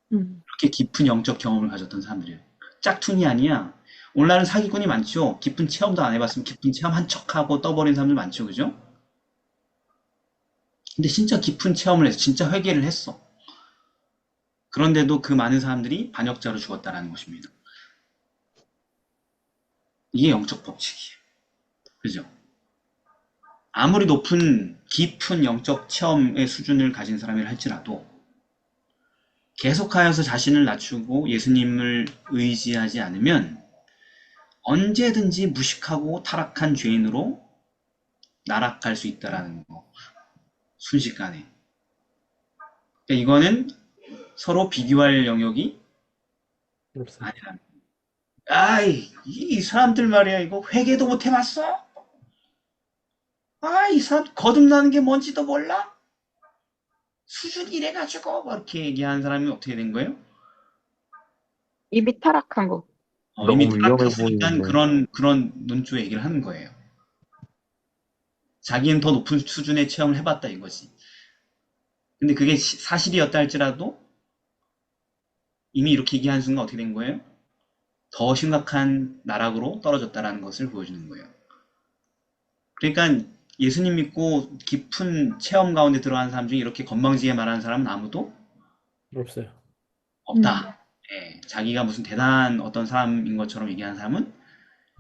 그렇게 깊은 영적 경험을 가졌던 사람들이에요. 짝퉁이 아니야. 오늘날은 사기꾼이 많죠. 깊은 체험도 안 해봤으면 깊은 체험 한 척하고 떠버린 사람들 많죠, 그죠? 근데 진짜 깊은 체험을 해서 진짜 회개를 했어. 그런데도 그 많은 사람들이 반역자로 죽었다라는 것입니다. 이게 영적 법칙이에요. 그죠? 아무리 깊은 영적 체험의 수준을 가진 사람이라 할지라도 계속하여서 자신을 낮추고 예수님을 의지하지 않으면 언제든지 무식하고 타락한 죄인으로 나락갈 수 있다라는 거. 순식간에. 그러니까 이거는 서로 비교할 영역이 없어요. 아니라는 거예요. 이 사람들 말이야, 이거 회개도 못 해봤어? 이 사람 거듭나는 게 뭔지도 몰라? 수준이 이래가지고, 뭐 이렇게 얘기하는 사람이 어떻게 된 거예요? 이미 타락한 거. 이미 너무 위험해 타락했으니까 보이는데. 그런 논조의 얘기를 하는 거예요. 자기는 더 높은 수준의 체험을 해봤다 이거지. 근데 그게 사실이었다 할지라도 이미 이렇게 얘기한 순간 어떻게 된 거예요? 더 심각한 나락으로 떨어졌다라는 것을 보여주는 거예요. 그러니까 예수님 믿고 깊은 체험 가운데 들어간 사람 중에 이렇게 건방지게 말하는 사람은 아무도 없어요. 없다. 예, 자기가 무슨 대단한 어떤 사람인 것처럼 얘기하는 사람은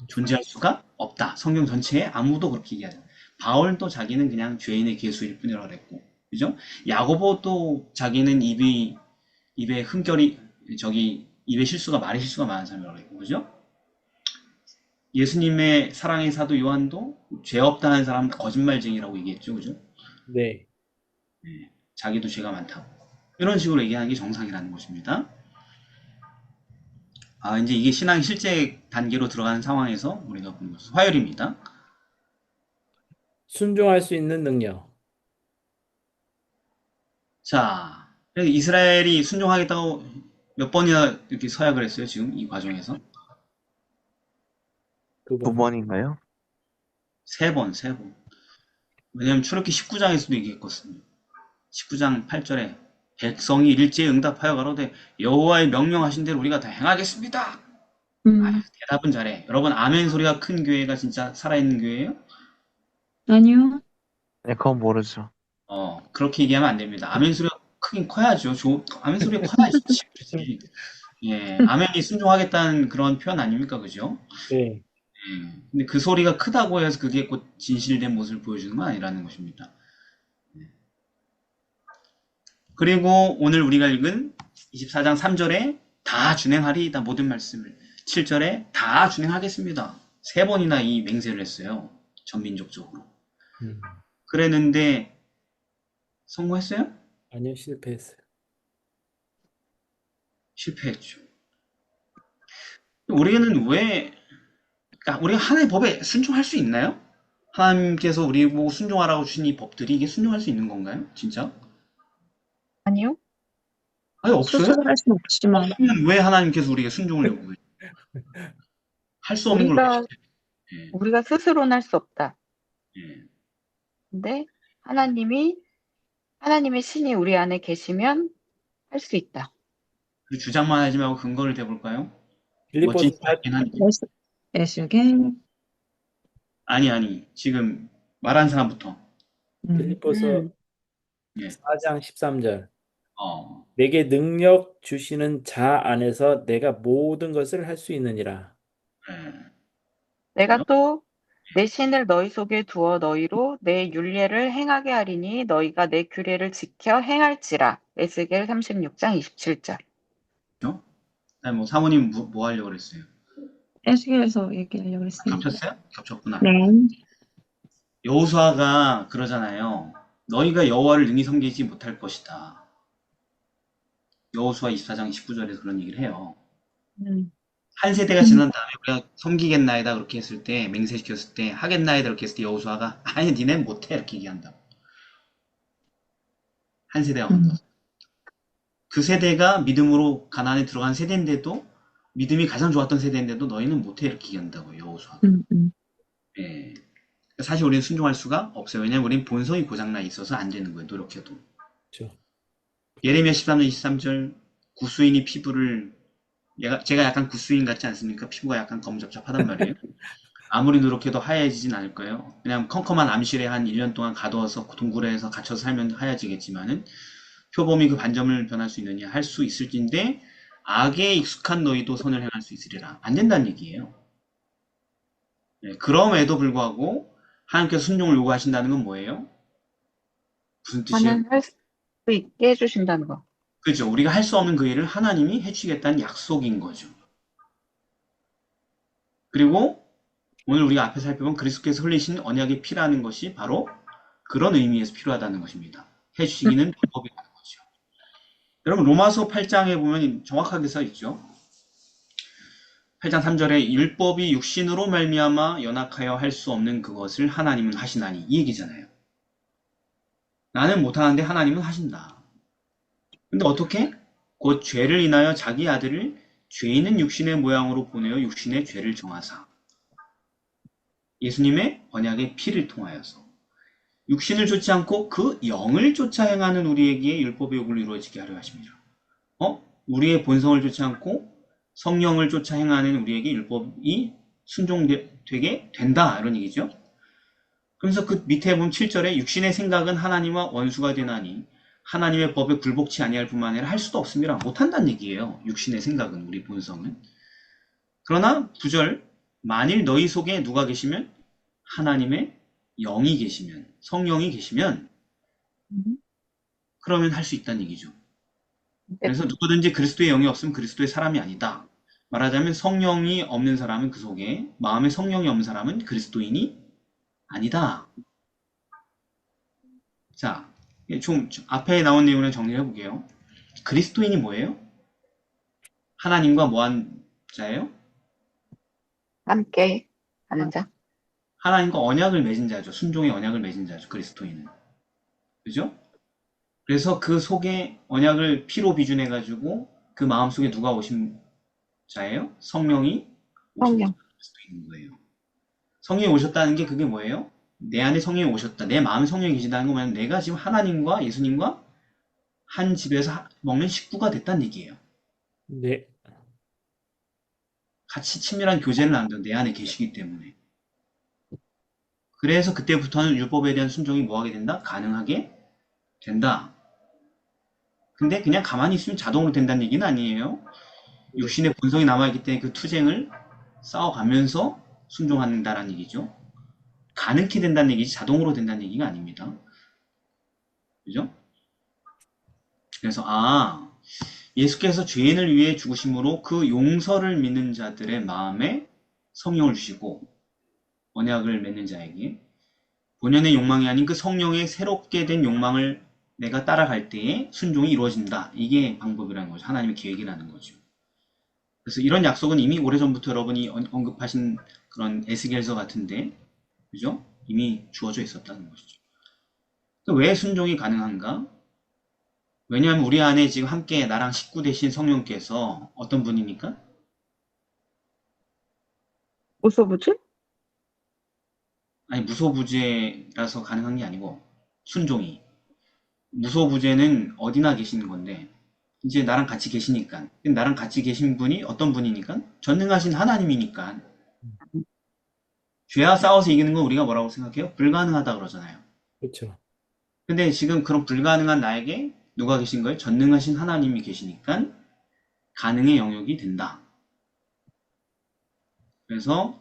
존재할 수가 없다. 성경 전체에 아무도 그렇게 얘기하지. 바울도 자기는 그냥 죄인의 괴수일 뿐이라고 그랬고, 그죠? 야고보도 자기는 입에 흠결이 입에 말의 실수가 많은 사람이라고 그랬고, 그죠? 예수님의 사랑의 사도 요한도 죄 없다는 사람은 거짓말쟁이라고 얘기했죠, 그죠? 네. 자기도 죄가 많다고. 이런 식으로 얘기하는 게 정상이라는 것입니다. 이제 이게 신앙의 실제 단계로 들어가는 상황에서 우리가 보는 것은 화요일입니다. 순종할 수 있는 능력. 자, 그래서 이스라엘이 순종하겠다고 몇 번이나 이렇게 서약을 했어요, 지금 이 과정에서? 두 두 번. 번인가요? 세 번, 세 번. 왜냐면 출애굽기 19장에서도 얘기했거든요. 19장 8절에 백성이 일제에 응답하여 가로되 여호와의 명령하신 대로 우리가 다 행하겠습니다. 대답은 잘해. 여러분, 아멘 소리가 큰 교회가 진짜 살아있는 교회예요? 아니요. 네, 그건 모르죠. 그렇게 얘기하면 안 됩니다. 아멘 소리가 크긴 커야죠. 아멘 소리가 커야지. 그렇지. 예, 아멘이 순종하겠다는 그런 표현 아닙니까? 그죠? 네. 예. 근데 그 소리가 크다고 해서 그게 곧 진실된 모습을 보여주는 건 아니라는 것입니다. 그리고 오늘 우리가 읽은 24장 3절에 다 준행하리이다 모든 말씀을 7절에 다 준행하겠습니다. 세 번이나 이 맹세를 했어요. 전민족적으로. 음. 그랬는데 성공했어요? 아니요, 실패했어요. 실패했죠. 우리는 그러니까 우리가 하나님의 법에 순종할 수 있나요? 하나님께서 우리 보고 순종하라고 주신 이 법들이 이게 순종할 수 있는 건가요? 진짜? 아니요? 아니, 없어요? 스스로 할 수는 없지만. 없으면 왜 하나님께서 우리에게 순종을 요구해요? 할 수 없는 걸 왜? 예, 우리가 스스로는 할 수 없다. 예. 근데 하나님의 신이 우리 안에 계시면 할 수 있다. 그 주장만 하지 말고 근거를 대볼까요? 빌립보서 멋진 4, 주장이긴 한데. 에스겔. 아니. 지금 말한 사람부터. 빌립보서 예. 4장 13절. 어, 내게 능력 주시는 자 안에서 내가 모든 것을 할 수 있느니라. 예. 내가 또 내 신을 너희 속에 두어 너희로 내 율례를 행하게 하리니 너희가 내 규례를 지켜 행할지라. 에스겔 36장 27절. 아니, 뭐, 사모님 뭐 하려고 그랬어요? 에스겔에서 얘기하려고 했습니다. 겹쳤어요? 겹쳤구나. 네. 여호수아가 그러잖아요. 너희가 여호와를 능히 섬기지 못할 것이다. 여호수아 24장 19절에서 그런 얘기를 해요. 한 세대가 지난 다음에 우리가 섬기겠나이다 그렇게 했을 때, 맹세시켰을 때, 하겠나이다 그렇게 했을 때 여호수아가 아니 니네 못해 이렇게 얘기한다고. 한 세대가 먼저. 그 세대가 믿음으로 가나안에 들어간 세대인데도 믿음이 가장 좋았던 세대인데도 너희는 못해 이렇게 얘기한다고 여호수아가. 예. 사실 우리는 순종할 수가 없어요. 왜냐면 우리는 본성이 고장나 있어서 안 되는 거예요. 노력해도. 그렇죠. 예레미야 13장 23절 구스인이 피부를 제가 약간 구스인 같지 않습니까? 피부가 약간 검접잡하단 말이에요. 아무리 노력해도 하얘지진 않을 거예요. 그냥 컴컴한 암실에 한 1년 동안 가두어서 동굴에서 갇혀서 살면 하얘지겠지만은 표범이 그 반점을 변할 수 있느냐 할 수 있을진데 악에 익숙한 너희도 선을 행할 수 있으리라. 안 된다는 얘기예요. 네, 그럼에도 불구하고 하나님께서 순종을 요구하신다는 건 뭐예요? 무슨 뜻이에요? 하나님 할 수 있게 해주신다는 거. 그죠? 우리가 할 수 없는 그 일을 하나님이 해주시겠다는 약속인 거죠. 그리고 오늘 우리가 앞에 살펴본 그리스도께서 흘리신 언약의 피라는 것이 바로 그런 의미에서 필요하다는 것입니다. 해주시기는 방법이라는 거죠. 여러분 로마서 8장에 보면 정확하게 써 있죠. 8장 3절에 율법이 육신으로 말미암아 연약하여 할 수 없는 그것을 하나님은 하시나니 이 얘기잖아요. 나는 못하는데 하나님은 하신다. 근데 어떻게? 곧 죄를 인하여 자기 아들을 죄 있는 육신의 모양으로 보내어 육신의 죄를 정하사 예수님의 언약의 피를 통하여서 육신을 쫓지 않고 그 영을 쫓아 행하는 우리에게 율법의 요구를 이루어지게 하려 하십니다. 우리의 본성을 쫓지 않고 성령을 쫓아 행하는 우리에게 율법이 순종되게 된다 이런 얘기죠. 그래서 그 밑에 보면 7절에 육신의 생각은 하나님과 원수가 되나니 하나님의 법에 굴복치 아니할 뿐만 아니라 할 수도 없습니다. 못한다는 얘기예요. 육신의 생각은 우리 본성은. 그러나 9절 만일 너희 속에 누가 계시면 하나님의 영이 계시면 성령이 계시면 그러면 할 수 있다는 얘기죠. 그래서 누구든지 그리스도의 영이 없으면 그리스도의 사람이 아니다. 말하자면 성령이 없는 사람은 그 속에 마음에 성령이 없는 사람은 그리스도인이 아니다. 자, 좀 앞에 나온 내용을 정리해 볼게요. 그리스도인이 뭐예요? 하나님과 뭐한 자예요? 함께 하는 자. 하나님과 언약을 맺은 자죠. 순종의 언약을 맺은 자죠. 그리스도인은. 그죠? 그래서 그 속에 언약을 피로 비준해가지고 그 마음속에 누가 오신 자예요? 성령이 오신 성령. 자일 수도 있는 거예요. 성령이 오셨다는 게 그게 뭐예요? 내 안에 성령이 오셨다. 내 마음에 성령이 계신다는 거 말하면 내가 지금 하나님과 예수님과 한 집에서 먹는 식구가 됐다는 얘기예요. 네, 같이 친밀한 교제를 나눈다. 내 안에 계시기 때문에. 그래서 그때부터는 율법에 대한 순종이 뭐하게 된다? 가능하게 된다. 근데 그냥 가만히 있으면 자동으로 된다는 얘기는 아니에요. 육신의 본성이 남아있기 때문에 그 투쟁을 싸워가면서 순종한다는 얘기죠. 가능케 된다는 얘기지 자동으로 된다는 얘기가 아닙니다. 그죠? 그래서 예수께서 죄인을 위해 죽으심으로 그 용서를 믿는 자들의 마음에 성령을 주시고 언약을 맺는 자에게 본연의 욕망이 아닌 그 성령의 새롭게 된 욕망을 내가 따라갈 때에 순종이 이루어진다. 이게 방법이라는 거죠. 하나님의 계획이라는 거죠. 그래서 이런 약속은 이미 오래전부터 여러분이 언급하신 그런 에스겔서 같은데, 그죠? 이미 주어져 있었다는 것이죠. 왜 순종이 가능한가? 왜냐하면 우리 안에 지금 함께 나랑 식구 되신 성령께서 어떤 분입니까? 무소부지? 아니, 무소부재라서 가능한 게 아니고, 순종이. 무소부재는 어디나 계시는 건데, 이제 나랑 같이 계시니까. 나랑 같이 계신 분이 어떤 분이니까? 전능하신 하나님이니까. 죄와 싸워서 이기는 건 우리가 뭐라고 생각해요? 불가능하다 그러잖아요. 그렇죠. 근데 지금 그런 불가능한 나에게 누가 계신 거예요? 전능하신 하나님이 계시니까 가능의 영역이 된다. 그래서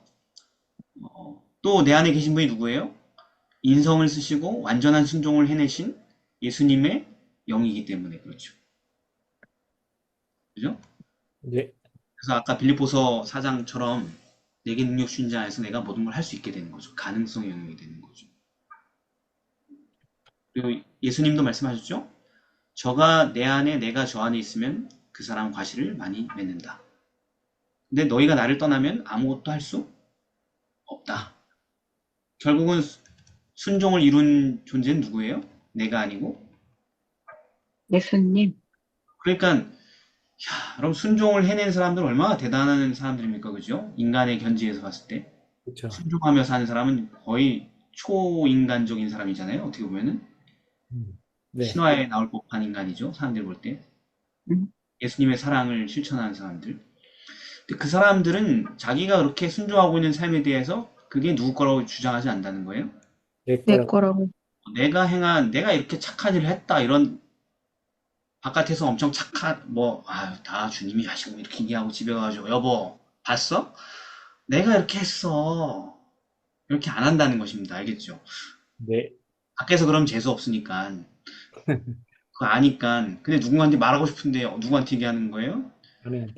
또 내 안에 계신 분이 누구예요? 인성을 쓰시고 완전한 순종을 해내신 예수님의 영이기 때문에 그렇죠. 그죠? 네, 그래서 아까 빌립보서 4장처럼 내게 능력 주신 자 안에서 내가 모든 걸 할 수 있게 되는 거죠. 가능성의 영역이 되는 거죠. 그리고 예수님도 말씀하셨죠? 저가 내 안에 내가 저 안에 있으면 그 사람은 과실을 많이 맺는다. 근데 너희가 나를 떠나면 아무것도 할 수 없다. 결국은 순종을 이룬 존재는 누구예요? 내가 아니고. 예수님. 그러니까 여러분 순종을 해낸 사람들은 얼마나 대단한 사람들입니까? 그죠? 인간의 견지에서 봤을 때 그렇죠. 순종하며 사는 사람은 거의 초인간적인 사람이잖아요. 어떻게 보면은 네, 신화에 나올 법한 인간이죠. 사람들 볼 때. 음. 예수님의 사랑을 실천하는 사람들. 근데 그 사람들은 자기가 그렇게 순종하고 있는 삶에 대해서 그게 누구 거라고 주장하지 않는다는 거예요. 내 내 거라고. 거라고. 내가 이렇게 착한 일을 했다. 이런 바깥에서 엄청 다 주님이 하시고 이렇게 얘기하고 집에 가가지고 여보, 봤어? 내가 이렇게 했어. 이렇게 안 한다는 것입니다. 알겠죠? 네, 밖에서 그러면 재수 없으니까. 그거 아니까. 근데 누구한테 말하고 싶은데 누구한테 얘기하는 거예요? 저는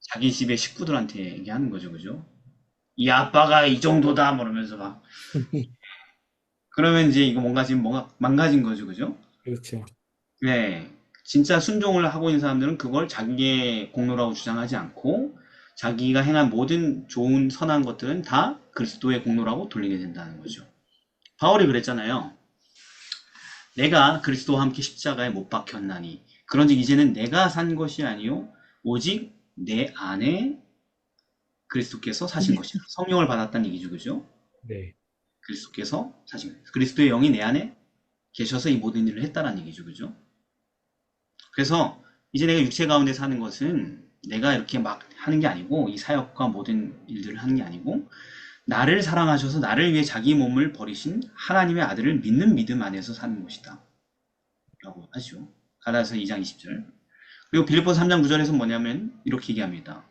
자기 집의 식구들한테 얘기하는 거죠. 그죠? 이 아빠가 이 정도다. 뭐 이러면서 막. 그러면 이제 이거 뭔가 망가진 거죠. 그죠? 그렇죠. 네. 진짜 순종을 하고 있는 사람들은 그걸 자기의 공로라고 주장하지 않고 자기가 행한 모든 좋은 선한 것들은 다 그리스도의 공로라고 돌리게 된다는 거죠. 바울이 그랬잖아요. 내가 그리스도와 함께 십자가에 못 박혔나니 그런즉 이제는 내가 산 것이 아니요 오직 내 안에 그리스도께서 사신 것이다. 성령을 받았다는 얘기죠. 그죠? 네, 그리스도께서 사신 거예요. 그리스도의 영이 내 안에 계셔서 이 모든 일을 했다는 얘기죠. 그죠? 그래서 이제 내가 육체 가운데 사는 것은 내가 이렇게 막 하는 게 아니고 이 사역과 모든 일들을 하는 게 아니고 나를 사랑하셔서 나를 위해 자기 몸을 버리신 하나님의 아들을 믿는 믿음 안에서 사는 것이다. 라고 하죠. 가라사서 2장 20절. 그리고 빌립보서 3장 9절에서 뭐냐면 이렇게 얘기합니다.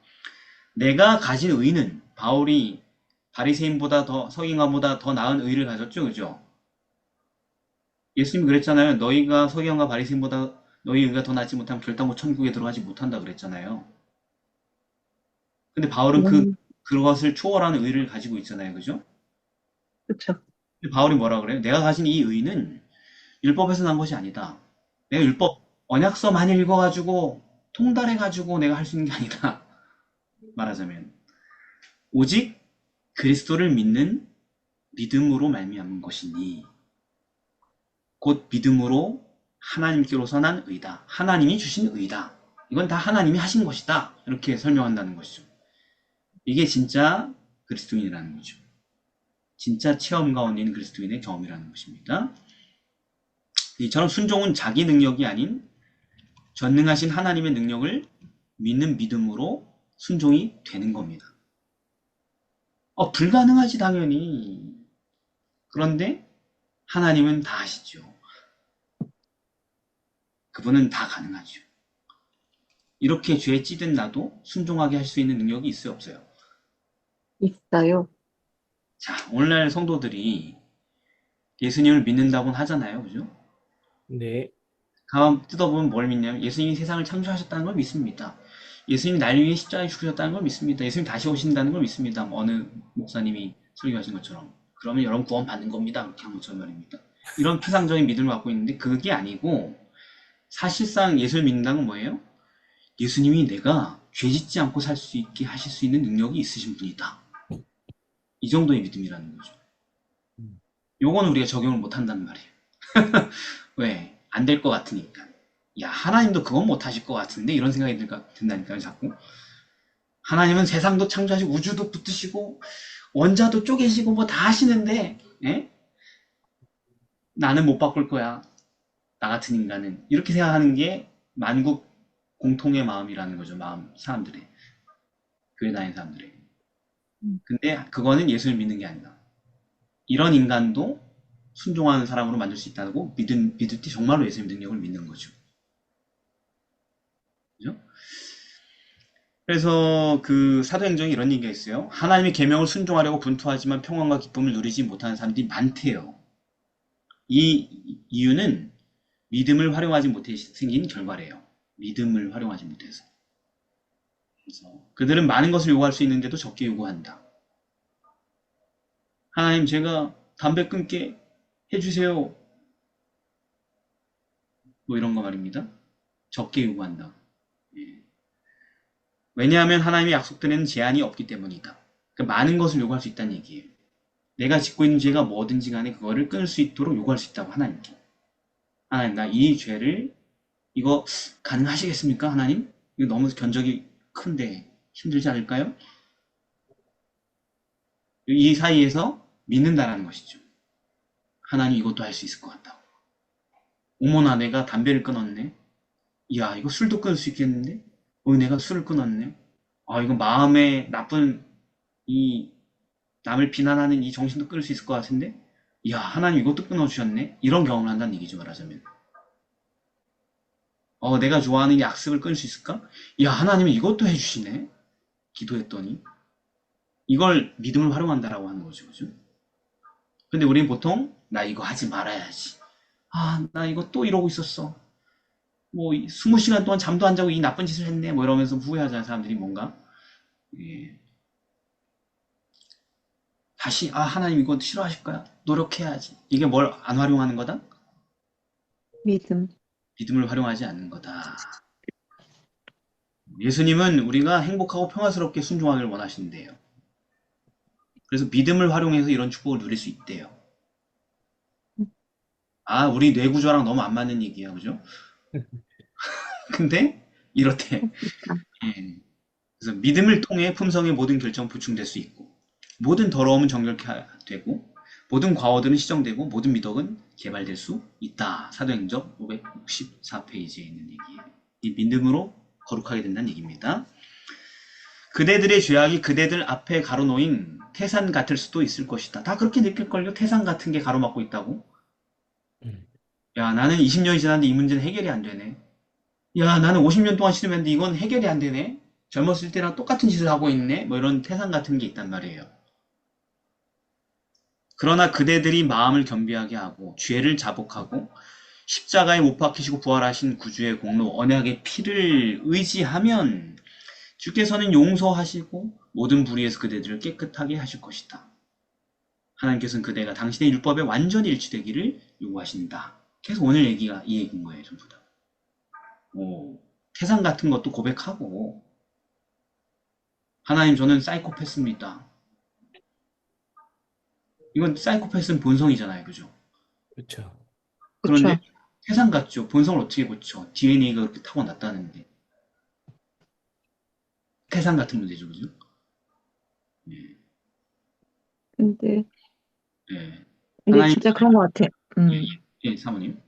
내가 가진 의는 바울이 바리새인보다 서기관보다 더 나은 의를 가졌죠. 그죠? 예수님이 그랬잖아요. 너희가 서기관과 바리새인보다 너희 의가 더 낫지 못하면 결단코 천국에 들어가지 못한다 그랬잖아요. 근데 바울은 그것을 초월하는 의를 가지고 있잖아요. 그죠? 그렇죠. 근데 바울이 뭐라 그래요? 내가 가진 이 의는 율법에서 난 것이 아니다. 내가 율법 언약서 많이 읽어가지고 통달해가지고 내가 할 수 있는 게 아니다. 말하자면 오직 그리스도를 믿는 믿음으로 말미암은 것이니 곧 믿음으로 하나님께로서 난 의다. 하나님이 주신 의다. 이건 다 하나님이 하신 것이다. 이렇게 설명한다는 것이죠. 이게 진짜 그리스도인이라는 거죠. 진짜 체험 가운데 있는 그리스도인의 경험이라는 것입니다. 이처럼 순종은 자기 능력이 아닌 전능하신 하나님의 능력을 믿는 믿음으로 순종이 되는 겁니다. 불가능하지 당연히. 그런데 하나님은 다 하시죠. 그분은 다 가능하죠. 이렇게 죄에 찌든 나도 순종하게 할 수 있는 능력이 있어요, 없어요? 있어요. 자, 오늘날 성도들이 예수님을 믿는다고는 하잖아요, 그죠? 네. 가만 뜯어보면 뭘 믿냐면 예수님이 세상을 창조하셨다는 걸 믿습니다. 예수님이 날 위해 십자가에 죽으셨다는 걸 믿습니다. 예수님 다시 오신다는 걸 믿습니다. 어느 목사님이 설교하신 것처럼. 그러면 여러분 구원 받는 겁니다. 그렇게 한 것처럼 말입니다. 이런 피상적인 믿음을 갖고 있는데 그게 아니고 사실상 예수를 믿는다는 건 뭐예요? 예수님이 내가 죄 짓지 않고 살 수 있게 하실 수 있는 능력이 있으신 분이다. 이 정도의 믿음이라는 거죠. 요건 우리가 적용을 못 한단 말이에요. 왜? 안 될 것 같으니까. 야, 하나님도 그건 못 하실 것 같은데? 이런 생각이 든다니까요, 자꾸. 하나님은 세상도 창조하시고, 우주도 붙으시고, 원자도 쪼개시고, 뭐 다 하시는데, 예? 나는 못 바꿀 거야. 나 같은 인간은. 이렇게 생각하는 게 만국 공통의 마음이라는 거죠, 사람들의. 교회 다니는 사람들의. 근데 그거는 예수를 믿는 게 아니다. 이런 인간도 순종하는 사람으로 만들 수 있다고 믿을 때 정말로 예수님 능력을 믿는 거죠. 그죠? 그래서 그 사도행전에 이런 얘기가 있어요. 하나님의 계명을 순종하려고 분투하지만 평안과 기쁨을 누리지 못하는 사람들이 많대요. 이 이유는 믿음을 활용하지 못해 생긴 결과래요. 믿음을 활용하지 못해서. 그래서 그들은 많은 것을 요구할 수 있는데도 적게 요구한다. 하나님, 제가 담배 끊게 해주세요. 뭐 이런 거 말입니다. 적게 요구한다. 예. 왜냐하면 하나님의 약속들에는 제한이 없기 때문이다. 그러니까 많은 것을 요구할 수 있다는 얘기예요. 내가 짓고 있는 죄가 뭐든지 간에 그거를 끊을 수 있도록 요구할 수 있다고 하나님께. 하나님, 나 이 죄를 이거 가능하시겠습니까? 하나님? 이거 너무 견적이 큰데 힘들지 않을까요? 이 사이에서 믿는다라는 것이죠. 하나님 이것도 할 수 있을 것 같다고. 어머나, 내가 담배를 끊었네. 이야, 이거 술도 끊을 수 있겠는데? 내가 술을 끊었네. 이거 마음에 나쁜 이 남을 비난하는 이 정신도 끊을 수 있을 것 같은데? 이야, 하나님 이것도 끊어주셨네? 이런 경험을 한다는 얘기죠, 말하자면. 내가 좋아하는 이 악습을 끊을 수 있을까? 이야, 하나님은 이것도 해주시네? 기도했더니. 이걸 믿음을 활용한다라고 하는 거죠, 그죠? 근데 우리는 보통, 나 이거 하지 말아야지. 나 이거 또 이러고 있었어. 뭐 20시간 동안 잠도 안 자고 이 나쁜 짓을 했네. 뭐 이러면서 후회하자는 사람들이 뭔가 다시 하나님 이거 싫어하실까요? 노력해야지. 이게 뭘 안 활용하는 거다? 믿음. 믿음을 활용하지 않는 거다. 예수님은 우리가 행복하고 평화스럽게 순종하기를 원하신대요. 그래서 믿음을 활용해서 이런 축복을 누릴 수 있대요. 우리 뇌 구조랑 너무 안 맞는 얘기야, 그죠? 근데 이렇대. 예. 그래서 믿음을 통해 품성의 모든 결정 보충될 수 있고, 모든 더러움은 정결케 되고, 모든 과오들은 시정되고, 모든 미덕은 개발될 수 있다. 사도행전 564페이지에 있는 얘기예요. 이 믿음으로 거룩하게 된다는 얘기입니다. 그대들의 죄악이 그대들 앞에 가로놓인 태산 같을 수도 있을 것이다. 다 그렇게 느낄걸요? 태산 같은 게 가로막고 있다고? 야, 나는 20년이 지났는데 이 문제는 해결이 안 되네. 야, 나는 50년 동안 신음했는데 이건 해결이 안 되네. 젊었을 때랑 똑같은 짓을 하고 있네. 뭐 이런 태산 같은 게 있단 말이에요. 그러나 그대들이 마음을 겸비하게 하고 죄를 자복하고 십자가에 못 박히시고 부활하신 구주의 공로 언약의 피를 의지하면 주께서는 용서하시고 모든 불의에서 그대들을 깨끗하게 하실 것이다. 하나님께서는 그대가 당신의 율법에 완전히 일치되기를 요구하신다. 그래서 오늘 얘기가 이 얘기인 거예요, 전부 다. 태산 같은 것도 고백하고, 하나님, 저는 사이코패스입니다. 이건 사이코패스는 본성이잖아요. 그죠? 그렇죠. 그런데 그쵸. 세상 같죠. 본성을 어떻게 고쳐? DNA가 그렇게 타고났다는데. 태산 같은 문제죠. 그죠? 예, 근데, 예. 근데 하나님, 진짜 그런 것 같아. 예, 사모님.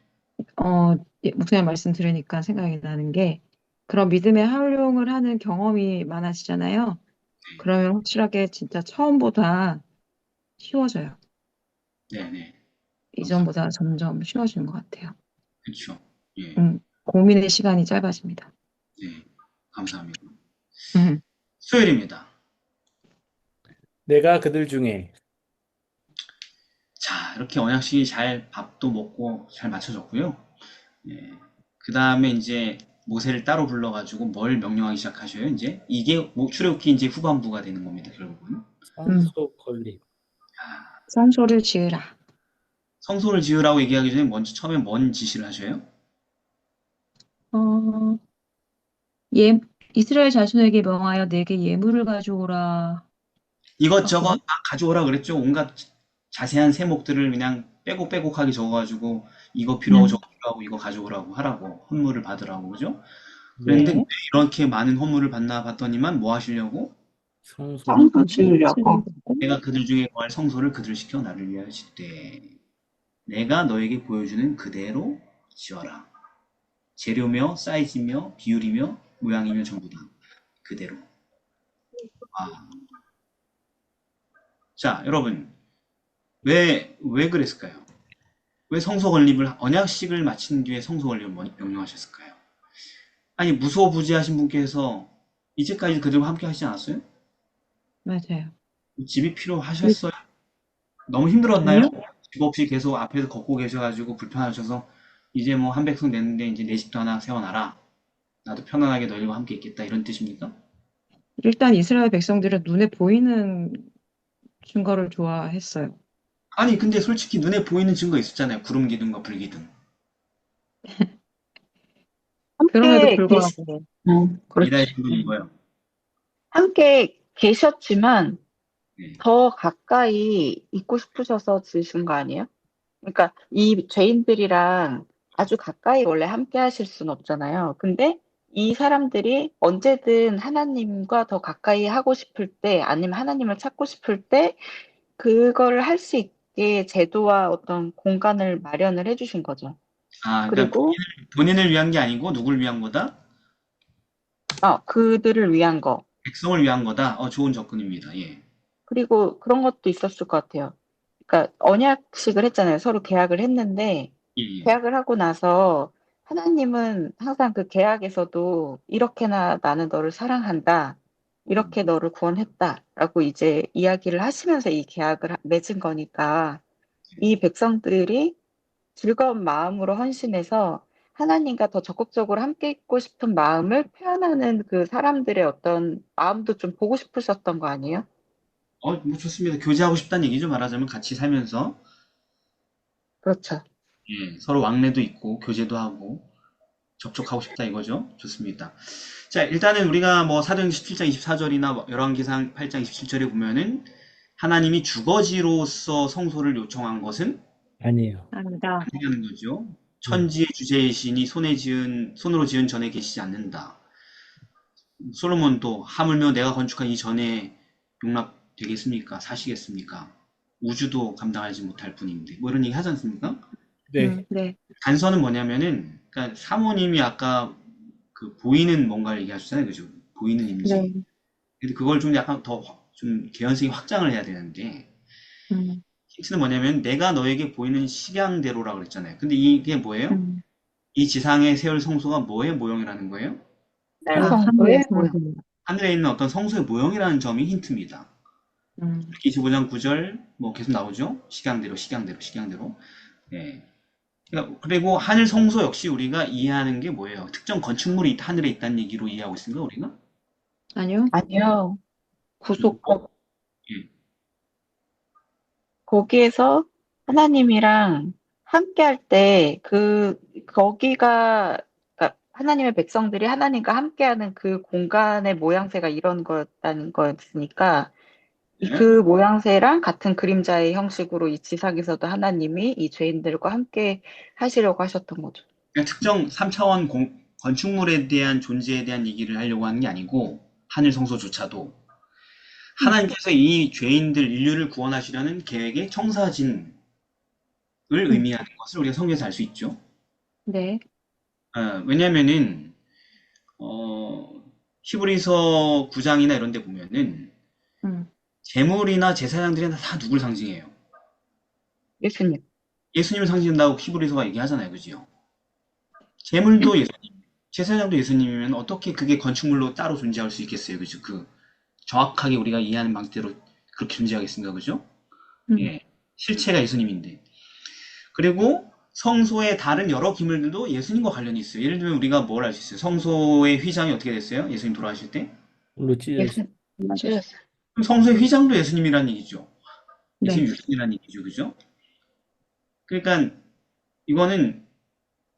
예, 목사님 말씀 들으니까 생각이 나는 게, 그런 믿음의 활용을 하는 경험이 많아지잖아요. 그러면 확실하게 진짜 처음보다 쉬워져요. 네, 네. 감사합니다. 이전보다 점점 쉬워지는 것 같아요. 그렇죠. 예, 고민의 시간이 짧아집니다. 네. 감사합니다. 음, 수요일입니다. 내가 그들 중에 자, 이렇게 언약식이 잘 밥도 먹고 잘 맞춰졌고요. 예. 그 다음에 이제 모세를 따로 불러가지고 뭘 명령하기 시작하셔요. 이제 이게 출애굽기 이제 후반부가 되는 겁니다. 결국은. 음. 산소 건립. 아, 성소를 지으라. 성소를 지으라고 얘기하기 전에 먼저 처음에 뭔 지시를 하셔요? 어, 예, 이스라엘 자손에게 명하여 내게 예물을 가져오라. 이것저것 맞거든? 다 가져오라 그랬죠. 온갖 자세한 세목들을 그냥 빼곡빼곡하게 적어가지고 이거 필요하고 음, 저거 필요하고 이거 가져오라고 하라고 헌물을 받으라고 그죠? 그런데 왜 네. 네. 이렇게 많은 헌물을 받나 봤더니만 뭐 하시려고? 성소를 성소 지으려고. 내가 그들 중에 구할 성소를 그들 시켜 나를 위하여 짓되 내가 너에게 보여주는 그대로 지어라. 재료며 사이즈며 비율이며 모양이며 전부 다 그대로. 아. 자, 여러분 왜 그랬을까요? 왜 성소 건립을 언약식을 마친 뒤에 성소 건립을 명령하셨을까요? 아니 무소부지하신 분께서 이제까지 그들과 함께 하시지 않았어요? 맞아요. 집이 필요하셨어요? 너무 힘들었나요? 아니요? 집 없이 계속 앞에서 걷고 계셔가지고 불편하셔서 이제 뭐 한 백성 됐는데 이제 내 집도 하나 세워놔라. 나도 편안하게 너희와 함께 있겠다 이런 뜻입니까? 일단 이스라엘 백성들은 눈에 보이는 증거를 좋아했어요. 아니 근데 솔직히 눈에 보이는 증거 있었잖아요. 구름 기둥과 불 기둥. 그럼에도 함께 계시, 불구하고, 이다의 그렇지. 신분이 이거예요. 함께 계셨지만 네. 더 가까이 있고 싶으셔서 지으신 거 아니에요? 그러니까 이 죄인들이랑 아주 가까이 원래 함께 하실 수는 없잖아요. 근데 이 사람들이 언제든 하나님과 더 가까이 하고 싶을 때, 아니면 하나님을 찾고 싶을 때, 그거를 할 수 있게 제도와 어떤 공간을 마련을 해주신 거죠. 아, 그러니까 그리고, 본인을 위한 게 아니고 누구를 위한 거다? 그들을 위한 거. 백성을 위한 거다. 좋은 접근입니다. 예. 그리고 그런 것도 있었을 것 같아요. 그러니까 언약식을 했잖아요. 서로 계약을 했는데, 예, 예. 계약을 하고 나서 하나님은 항상 그 계약에서도 이렇게나 나는 너를 사랑한다. 이렇게 너를 구원했다라고 이제 이야기를 하시면서 이 계약을 맺은 거니까 이 백성들이 즐거운 마음으로 헌신해서 하나님과 더 적극적으로 함께 있고 싶은 마음을 표현하는 그 사람들의 어떤 마음도 좀 보고 싶으셨던 거 아니에요? 뭐 좋습니다. 교제하고 싶다는 얘기죠. 말하자면 같이 살면서 그렇죠. 예, 서로 왕래도 있고 교제도 하고 접촉하고 싶다 이거죠. 좋습니다. 자, 일단은 우리가 뭐 사도행 17장 24절이나 열왕기상 8장 27절에 보면은 하나님이 주거지로서 성소를 요청한 것은 아니에요. 합니다. 아니라는 거죠. 네. 천지의 주제이시니 손으로 지은 전에 계시지 않는다. 솔로몬도 하물며 내가 건축한 이 전에 용납되겠습니까? 사시겠습니까? 우주도 감당하지 못할 뿐인데 뭐 이런 얘기 하지 않습니까? 네. 네. 단서는 뭐냐면은 그러니까 사모님이 아까 그 보이는 뭔가를 얘기하셨잖아요, 그죠? 보이는 임재. 네. 근데 그걸 좀 약간 더 좀 개연성이 확장을 해야 되는데 음, 힌트는 뭐냐면 내가 너에게 보이는 식양대로라고 그랬잖아요. 근데 이게 뭐예요? 음. 이 지상에 세울 성소가 뭐의 모형이라는 거예요? 하늘의 성소의 모양. 성소. 하늘에 있는 어떤 성소의 모형이라는 점이 힌트입니다. 음, 25장 9절 뭐 계속 나오죠? 식양대로, 식양대로, 식양대로. 예. 그러니까 그리고 하늘 성소 역시 우리가 이해하는 게 뭐예요? 특정 건축물이 하늘에 있다는 얘기로 이해하고 있습니까, 우리가? 아니요? 아니요. 구속, 예. 거기에서 하나님이랑 함께 할 때 거기가, 그러니까 하나님의 백성들이 하나님과 함께하는 그 공간의 모양새가 이런 거였다는 거였으니까 그 모양새랑 같은 그림자의 형식으로 이 지상에서도 하나님이 이 죄인들과 함께 하시려고 하셨던 거죠. 그러니까 특정 3차원 건축물에 대한 존재에 대한 얘기를 하려고 하는 게 아니고 하늘 성소조차도 하나님께서 이 죄인들 인류를 구원하시려는 계획의 청사진을 의미하는 것을 우리가 성경에서 알 수 있죠. 네. 왜냐면은 히브리서 9장이나 이런 데 보면은 음. 제물이나 제사장들이 다 누굴 상징해요? 예수님. 예수님을 상징한다고 히브리서가 얘기하잖아요. 그죠? 제물도 예수님, 제사장도 예수님이면 어떻게 그게 건축물로 따로 존재할 수 있겠어요? 그죠? 정확하게 우리가 이해하는 방식대로 그렇게 존재하겠습니까? 그죠? 음. 예. 실체가 예수님인데. 그리고 성소의 다른 여러 기물들도 예수님과 관련이 있어요. 예를 들면 우리가 뭘 알 수 있어요? 성소의 휘장이 어떻게 됐어요? 예수님 돌아가실 때? 물로 찢어졌어요. 예수님. 찢어졌어요. 그럼 성소의 휘장도 예수님이라는 얘기죠. 네. 예수님 육신이라는 얘기죠. 그죠? 그러니까 이거는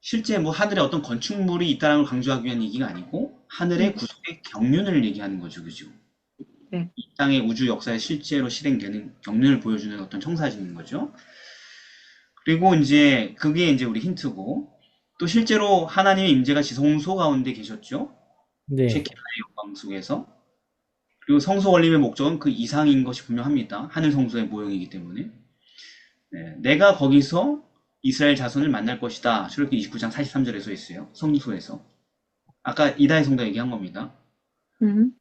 실제 뭐 하늘에 어떤 건축물이 있다는 걸 강조하기 위한 얘기가 아니고 하늘의 구속의 경륜을 얘기하는 거죠. 그죠? 네. 이 땅의 우주 역사에 실제로 실행되는 경륜을 보여주는 어떤 청사진인 거죠. 그리고 이제 그게 이제 우리 힌트고 또 실제로 하나님의 임재가 지성소 가운데 계셨죠. 네. 쉐kin나의 영광 속에서. 그리고 성소 건립의 목적은 그 이상인 것이 분명합니다. 하늘 성소의 모형이기 때문에. 네, 내가 거기서 이스라엘 자손을 만날 것이다. 출애굽기 29장 43절에 써 있어요. 성소에서. 아까 이다의 성도 얘기한 겁니다. 음.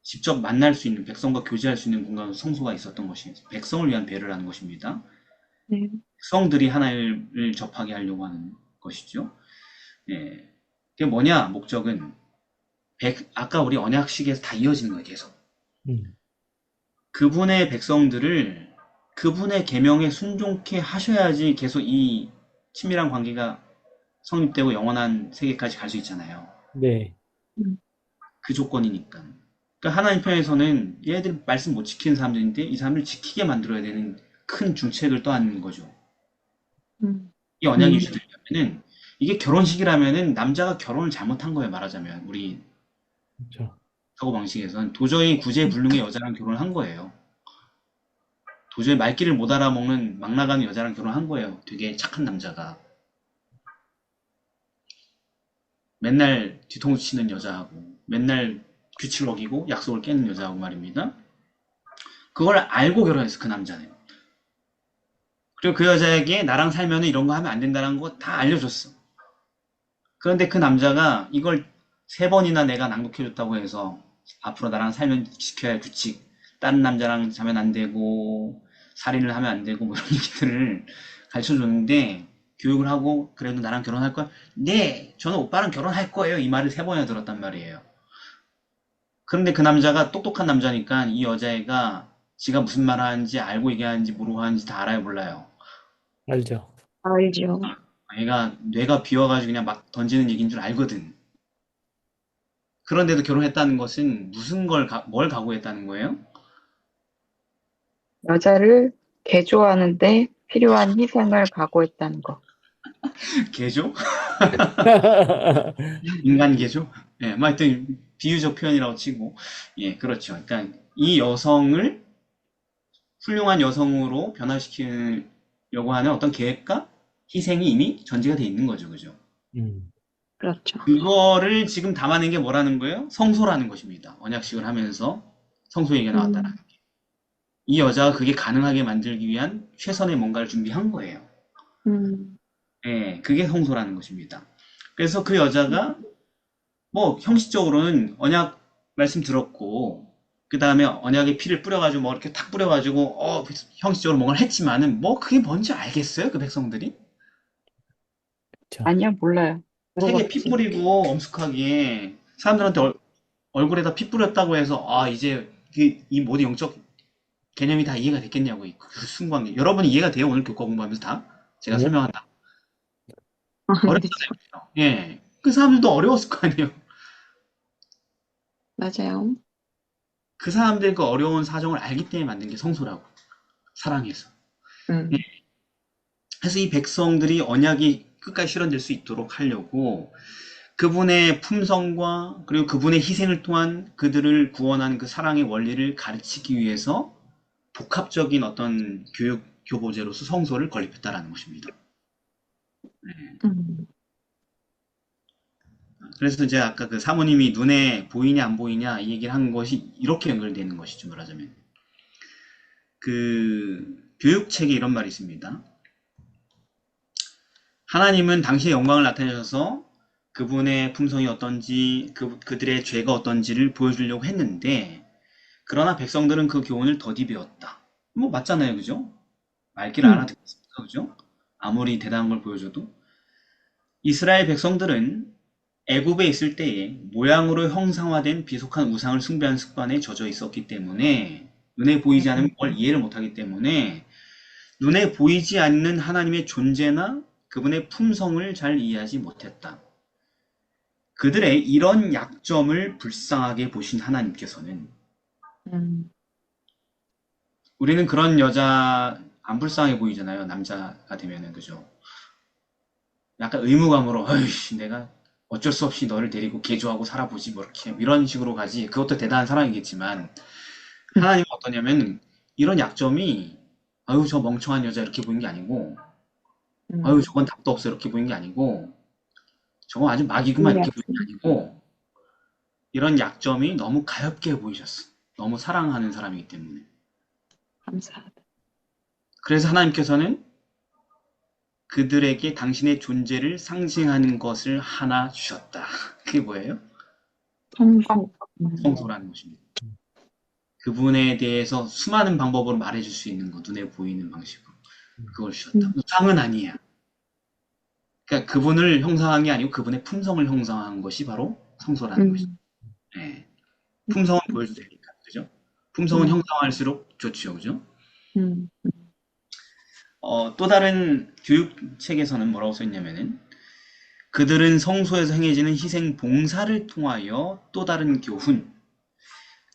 직접 만날 수 있는 백성과 교제할 수 있는 공간 성소가 있었던 것이 백성을 위한 배를 하는 것입니다. 네. 백성들이 하나님을 접하게 하려고 하는 것이죠. 예. 그게 뭐냐? 목적은 아까 우리 언약식에서 다 이어지는 거예요. 계속. 그분의 백성들을 그분의 계명에 순종케 하셔야지 계속 이 친밀한 관계가 성립되고 영원한 세계까지 갈 수 있잖아요. 네. 그 조건이니까. 그러니까 하나님 편에서는 얘들 말씀 못 지키는 사람들인데 이 사람을 지키게 만들어야 되는 큰 중책을 떠안는 거죠. 음. 이 언약이 유지되려면은 이게 결혼식이라면은 남자가 결혼을 잘못한 거예요. 말하자면 우리 그렇죠. 사고방식에서는 도저히 구제불능의 여자랑 결혼한 거예요. 도저히 말귀를 못 알아먹는 막 나가는 여자랑 결혼한 거예요. 되게 착한 남자가. 맨날 뒤통수 치는 여자하고 맨날 규칙을 어기고 약속을 깨는 여자하고 말입니다. 그걸 알고 결혼했어. 그 남자는. 그리고 그 여자에게 나랑 살면 이런 거 하면 안 된다는 거 다 알려줬어. 그런데 그 남자가 이걸 3번이나 내가 낭독해줬다고 해서 앞으로 나랑 살면 지켜야 할 규칙, 다른 남자랑 자면 안 되고 살인을 하면 안 되고 뭐 이런 얘기들을 가르쳐줬는데 교육을 하고 그래도 나랑 결혼할 거야? 네, 저는 오빠랑 결혼할 거예요. 이 말을 3번이나 들었단 말이에요. 그런데 그 남자가 똑똑한 남자니까 이 여자애가 지가 무슨 말 하는지 알고 얘기하는지 모르고 하는지 다 알아요, 몰라요? 알죠. 알죠. 얘가 뇌가 비어가지고 그냥 막 던지는 얘기인 줄 알거든. 그런데도 결혼했다는 것은 뭘 각오했다는 거예요? 여자를 개조하는데 필요한 희생을 각오했다는 거. 개조? 인간 개조? 예, 뭐 하여튼 비유적 표현이라고 치고, 예, 그렇죠. 그러니까 이 여성을 훌륭한 여성으로 변화시키려고 하는 어떤 계획과 희생이 이미 전제가 돼 있는 거죠, 그죠? 그렇죠. 그거를 지금 담아낸 게 뭐라는 거예요? 성소라는 것입니다. 언약식을 하면서 성소 얘기가 나왔다는 게. 이 여자가 그게 가능하게 만들기 위한 최선의 뭔가를 준비한 거예요. 예, 그게 성소라는 것입니다. 그래서 그 여자가 뭐 형식적으로는 언약 말씀 들었고 그 다음에 언약의 피를 뿌려가지고 뭐 이렇게 탁 뿌려가지고 형식적으로 뭔가를 했지만은 뭐 그게 뭔지 알겠어요? 그 백성들이? 아니요, 몰라요. 세계 피 물어봤지. 뿌리고 엄숙하게 사람들한테 얼굴에다 피 뿌렸다고 해서 이제 이 모든 영적 개념이 다 이해가 됐겠냐고 그 순간 여러분이 이해가 돼요? 오늘 교과 공부하면서 다? 제가 네. 설명한다. 그렇죠. 예. 그 사람들도 어려웠을 거 아니에요. 맞아요. 그 사람들 그 어려운 사정을 알기 때문에 만든 게 성소라고. 사랑해서. 예. 그래서 이 백성들이 언약이 끝까지 실현될 수 있도록 하려고 그분의 품성과 그리고 그분의 희생을 통한 그들을 구원한 그 사랑의 원리를 가르치기 위해서 복합적인 어떤 교육 교보제로서 성소를 건립했다라는 것입니다. 음. 그래서 이제 아까 그 사모님이 눈에 보이냐 안 보이냐 이 얘기를 한 것이 이렇게 연결되는 것이죠, 말하자면. 그 교육책에 이런 말이 있습니다. 하나님은 당신의 영광을 나타내셔서 그분의 품성이 어떤지, 그들의 죄가 어떤지를 보여주려고 했는데, 그러나 백성들은 그 교훈을 더디 배웠다. 뭐 맞잖아요, 그죠? 말귀를 알아듣겠습니까, 그죠? 아무리 대단한 걸 보여줘도. 이스라엘 백성들은 애굽에 있을 때에 모양으로 형상화된 비속한 우상을 숭배하는 습관에 젖어 있었기 때문에, 눈에 보이지 않으면 뭘 이해를 못하기 때문에 눈에 보이지 않는 하나님의 존재나 그분의 품성을 잘 이해하지 못했다. 그들의 이런 약점을 불쌍하게 보신 하나님께서는, 음. 우리는 그런 여자 안 불쌍해 보이잖아요, 남자가 되면은. 그죠? 약간 의무감으로 어이씨 내가 어쩔 수 없이 너를 데리고 개조하고 살아보지 뭐 이렇게 이런 식으로 가지. 그것도 대단한 사랑이겠지만 하나님은 어떠냐면 이런 약점이 아유 저 멍청한 여자 이렇게 보이는 게 아니고, 아유 저건 답도 없어 이렇게 보이는 게 아니고, 저건 아주 막이구만 이렇게 보이는 게 아니고, 이런 약점이 너무 가엽게 보이셨어. 너무 사랑하는 사람이기 때문에. 감사하다. 그래서 하나님께서는 그들에게 당신의 존재를 상징하는 것을 하나 주셨다. 그게 뭐예요? 성소. 성소라는 것입니다. 그분에 대해서 수많은 방법으로 말해줄 수 있는 거, 눈에 보이는 방식으로. 그걸 주셨다. 우상은 아니야. 그러니까 그분을 형상한 게 아니고 그분의 품성을 형상한 것이 바로 성소라는 것입니다. 네. 품성은 보여줘도 되니까, 그죠? 품성은 형상할수록 좋죠, 그죠? 음. 또 다른 교육책에서는 뭐라고 써있냐면은, 그들은 성소에서 행해지는 희생 봉사를 통하여 또 다른 교훈,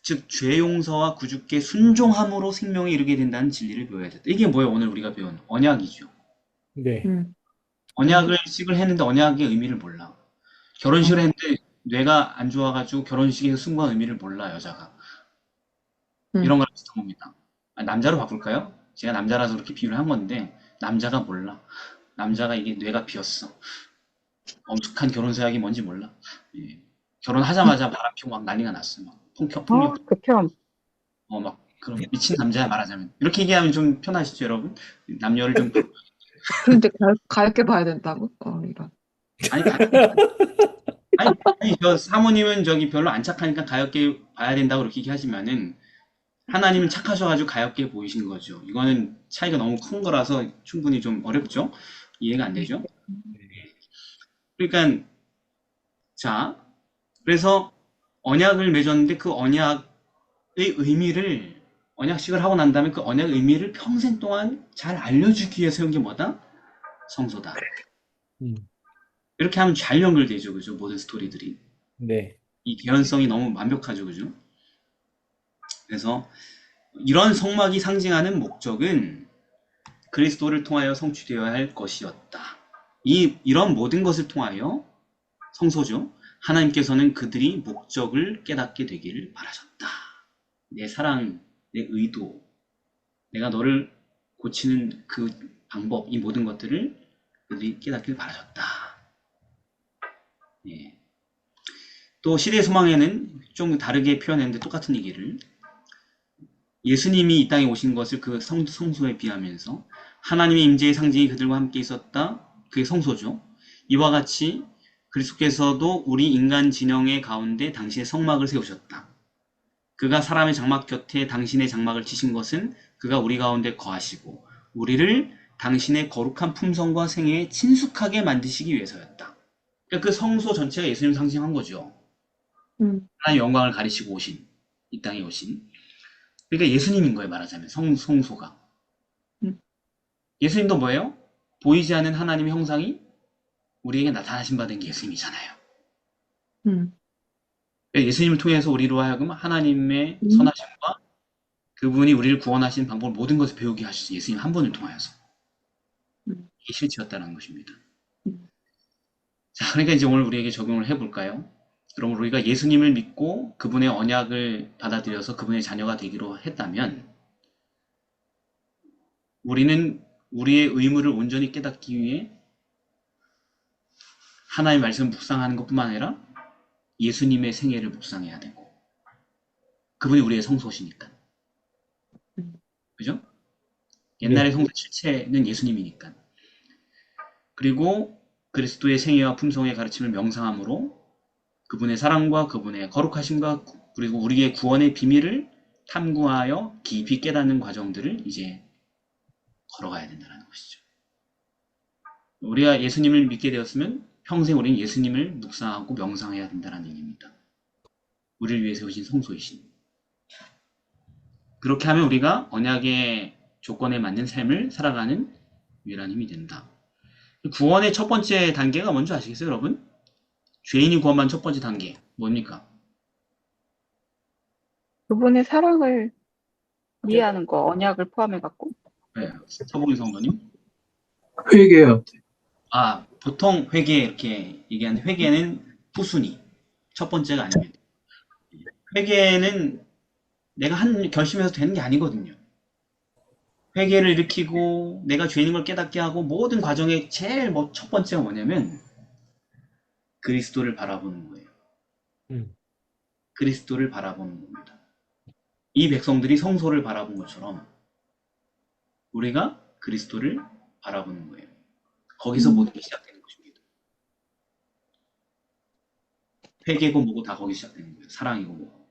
즉 죄 용서와 구주께 순종함으로 생명에 이르게 된다는 진리를 배워야 됐다. 이게 뭐예요? 오늘 우리가 배운 언약이죠. 네. 언약식을 했는데 언약의 의미를 몰라. 결혼식을 했는데 뇌가 안 좋아가지고 결혼식에서 순수한 의미를 몰라, 여자가. 이런 거랑 비슷한 겁니다. 남자로 바꿀까요? 제가 남자라서 그렇게 비유를 한 건데 남자가 몰라. 남자가 이게 뇌가 비었어. 엄숙한 결혼 서약이 뭔지 몰라. 예. 결혼하자마자 바람 피고 막 난리가 났어. 막 폭력. 극혐. 막 그런 미친 남자야, 말하자면. 이렇게 얘기하면 좀 편하시죠, 여러분? 남녀를 좀 근데 가볍게 봐야 된다고? 이런. 아니, 저 사모님은 저기 별로 안 착하니까 가볍게 봐야 된다고 그렇게 얘기하지만은 하나님은 착하셔가지고 가볍게 보이신 거죠. 이거는 차이가 너무 큰 거라서 충분히 좀 어렵죠? 이해가 안 되죠? 그러니까 자, 그래서 언약을 맺었는데 그 언약의 의미를, 언약식을 하고 난 다음에 그 언약의 의미를 평생 동안 잘 알려주기 위해 세운 게 뭐다? 성소다. 이렇게 하면 잘 연결되죠, 그죠? 모든 스토리들이. 네. 이 개연성이 너무 완벽하죠, 그죠? 그래서 이런 성막이 상징하는 목적은 그리스도를 통하여 성취되어야 할 것이었다. 이런 모든 것을 통하여, 성소죠, 하나님께서는 그들이 목적을 깨닫게 되기를 바라셨다. 내 사랑, 내 의도, 내가 너를 고치는 그 방법, 이 모든 것들을 그들이 깨닫기를 바라셨다. 예. 또 시대의 소망에는 좀 다르게 표현했는데 똑같은 얘기를, 예수님이 이 땅에 오신 것을 그 성소에 비하면서 하나님의 임재의 상징이 그들과 함께 있었다. 그게 성소죠. 이와 같이 그리스도께서도 우리 인간 진영의 가운데 당신의 성막을 세우셨다. 그가 사람의 장막 곁에 당신의 장막을 치신 것은 그가 우리 가운데 거하시고 우리를 당신의 거룩한 품성과 생애에 친숙하게 만드시기 위해서였다. 그러니까 그 성소 전체가 예수님을 상징한 거죠. 하나님의 영광을 가리시고 오신, 이 땅에 오신. 그러니까 예수님인 거예요, 말하자면. 성소가. 예수님도 뭐예요? 보이지 않는 하나님의 형상이 우리에게 나타나신 바 된 게 예수님이잖아요. 그러니까 예수님을 통해서 우리로 하여금 하나님의 선하심과 그분이 우리를 구원하신 방법을 모든 것을 배우게 하셨어요. 예수님 한 분을 통하여서. 이게 실체였다는 것입니다. 자, 그러니까 이제 오늘 우리에게 적용을 해볼까요? 그럼 우리가 예수님을 믿고 그분의 언약을 받아들여서 그분의 자녀가 되기로 했다면 우리는 우리의 의무를 온전히 깨닫기 위해 하나님의 말씀을 묵상하는 것뿐만 아니라 예수님의 생애를 묵상해야 되고 그분이 우리의 성소시니까. 그죠? 옛날의 네. 성소 실체는 예수님이니까. 그리고 그리스도의 생애와 품성의 가르침을 명상함으로 그분의 사랑과 그분의 거룩하심과 그리고 우리의 구원의 비밀을 탐구하여 깊이 깨닫는 과정들을 이제 걸어가야 된다는 것이죠. 우리가 예수님을 믿게 되었으면 평생 우리는 예수님을 묵상하고 명상해야 된다는 얘기입니다. 우리를 위해 세우신 성소이신. 그렇게 하면 우리가 언약의 조건에 맞는 삶을 살아가는 유일한 힘이 된다. 구원의 첫 번째 단계가 뭔지 아시겠어요, 여러분? 죄인이 구원받는 첫 번째 단계 뭡니까? 그분의 사랑을 이해하는 거, 언약을 포함해갖고. 네, 서복인 성도님. 회개해야 돼. 아, 보통 회개 이렇게 얘기하는데 회개는 후순위. 첫 번째가 아닙니다. 회개는 내가 한 결심해서 되는 게 아니거든요. 회개를 일으키고 내가 죄인인 걸 깨닫게 하고 모든 과정의 제일 첫 번째가 뭐냐면 그리스도를 바라보는 거예요. 음. 그리스도를 바라보는 겁니다. 이 백성들이 성소를 바라본 것처럼 우리가 그리스도를 바라보는 거예요. 거기서 모든 게 시작되는 것입니다. 회개고 뭐고 다 거기 시작되는 거예요. 사랑이고 뭐고.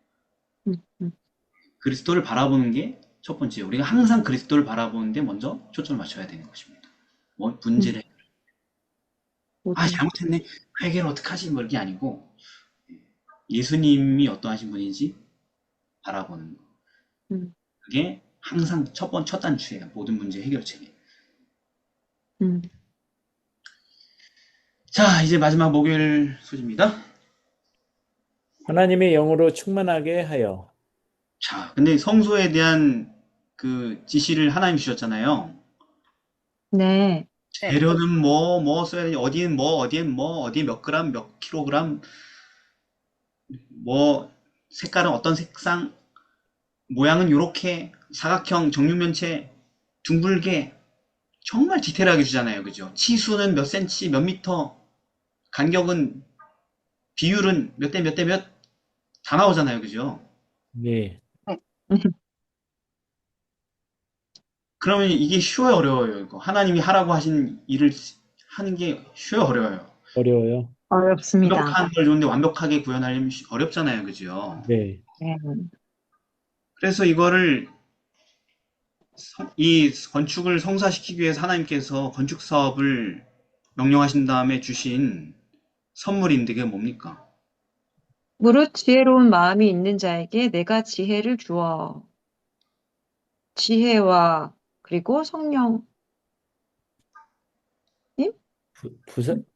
그리스도를 바라보는 게 첫 번째예요. 우리가 항상 그리스도를 바라보는데 먼저 초점을 맞춰야 되는 것입니다. 뭐 문제를 잘못했네. 회개를 어떡하지? 뭐 이게 아니고 예수님이 어떠하신 분인지 바라보는 거. 그게 항상 첫 단추예요. 모든 문제 해결책에. 자, 이제 마지막 목요일 소식입니다. 하나님의 영으로 충만하게 하여. 자, 근데 성소에 대한 그 지시를 하나님 주셨잖아요. 네. 재료는 뭐 써야 되지, 어디엔 어디에 몇 그램, 몇 킬로그램, 뭐 색깔은 어떤 색상, 모양은 요렇게 사각형, 정육면체, 둥글게 정말 디테일하게 주잖아요. 그죠? 치수는 몇 센치, 몇 미터, 간격은 비율은 몇 대 몇 대 몇 다 나오잖아요. 그죠? 네. 그러면 이게 쉬워요, 어려워요? 이거 하나님이 하라고 하신 일을 하는 게 쉬워요, 어려워요? 어려워요. 어렵습니다. 완벽한 걸 좋은데 완벽하게 구현하려면 어렵잖아요, 그죠? 네. 네. 그래서 이거를 이 건축을 성사시키기 위해서 하나님께서 건축 사업을 명령하신 다음에 주신 선물인데 그게 뭡니까? 무릇 지혜로운 마음이 있는 자에게 내가 지혜를 주어. 지혜와 그리고 성령.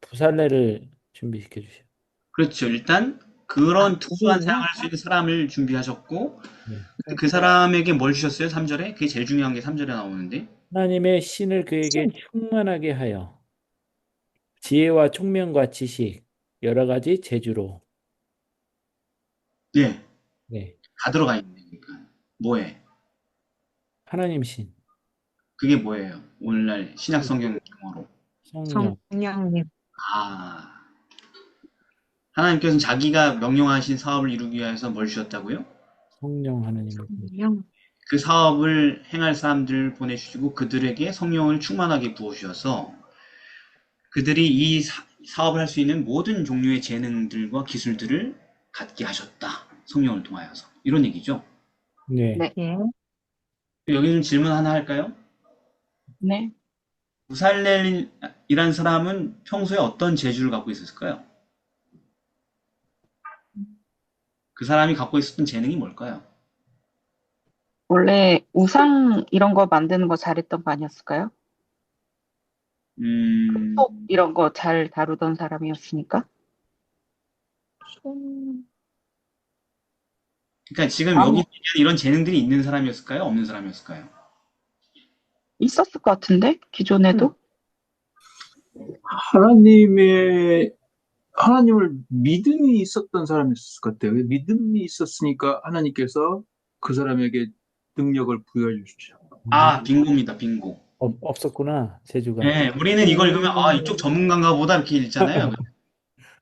부살레를 준비시켜 주세요. 그렇죠. 일단 그런 특수한 이게요? 사용할 수 있는 사람을 준비하셨고 네. 그 사람에게 뭘 주셨어요? 3절에? 그게 제일 중요한 게 3절에 나오는데 하나님의 신을 그에게 충만하게 하여 지혜와 총명과 지식 여러 가지 재주로. 네, 네. 다 들어가 있네. 그러니까 뭐에? 하나님 신, 그게 뭐예요? 오늘날 신약 성경 용어로. 성령, 성령님. 아, 하나님께서는 자기가 명령하신 사업을 이루기 위해서 뭘 주셨다고요? 성령 하나님을. 성령. 그 사업을 행할 사람들을 보내주시고 그들에게 성령을 충만하게 부어주셔서 그들이 이 사업을 할 수 있는 모든 종류의 재능들과 기술들을 갖게 하셨다. 성령을 통하여서. 이런 얘기죠. 네. 네. 예. 여기는 질문 하나 할까요? 네. 부살렐이란 사람은 평소에 어떤 재주를 갖고 있었을까요? 그 사람이 갖고 있었던 재능이 뭘까요? 원래 우상 이런 거 만드는 거 잘했던 거 아니었을까요? 금속 이런 거 잘 다루던 사람이었으니까. 그러니까 지금 아무- 여기 얘기한 이런 재능들이 있는 사람이었을까요? 없는 사람이었을까요? 있었을 것 같은데? 기존에도? 하나님의 하나님을 믿음이 있었던 사람이었을 것 같아요. 믿음이 있었으니까 하나님께서 그 사람에게 능력을 부여해 주시죠. 아, 빙고입니다, 빙고. 없었구나, 재주가. 네, 우리는 이걸 읽으면, 아, 이쪽 전문가인가 보다, 이렇게 읽잖아요.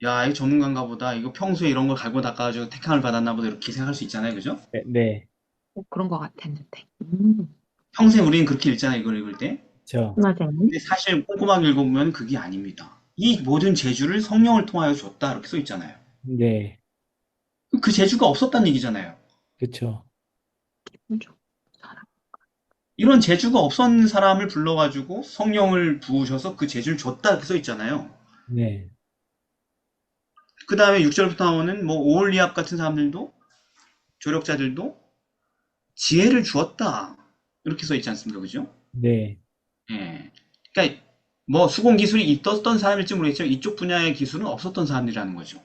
야, 이거 전문가인가 보다. 이거 평소에 이런 걸 갈고 닦아가지고 택함을 받았나 보다. 이렇게 생각할 수 있잖아요. 그죠? 네, 네, 그런 것 같았는데. 평소에 우리는 그렇게 읽잖아요. 이걸 읽을 때. 저, 맞아요. 근데 사실 꼼꼼하게 읽어보면 그게 아닙니다. 이 모든 재주를 성령을 통하여 줬다. 이렇게 써 있잖아요. 네, 그 재주가 없었다는 얘기잖아요. 그쵸. 이런 재주가 없었는 사람을 불러가지고 성령을 부으셔서 그 재주를 줬다. 이렇게 써 있잖아요. 네, 그 다음에 6절부터 나오는 뭐 오홀리압 같은 사람들도 조력자들도 지혜를 주었다. 이렇게 써 있지 않습니까? 그죠? 네, 예. 그러니까 뭐 수공 기술이 있었던 사람일지 모르겠지만 이쪽 분야의 기술은 없었던 사람들이라는 거죠.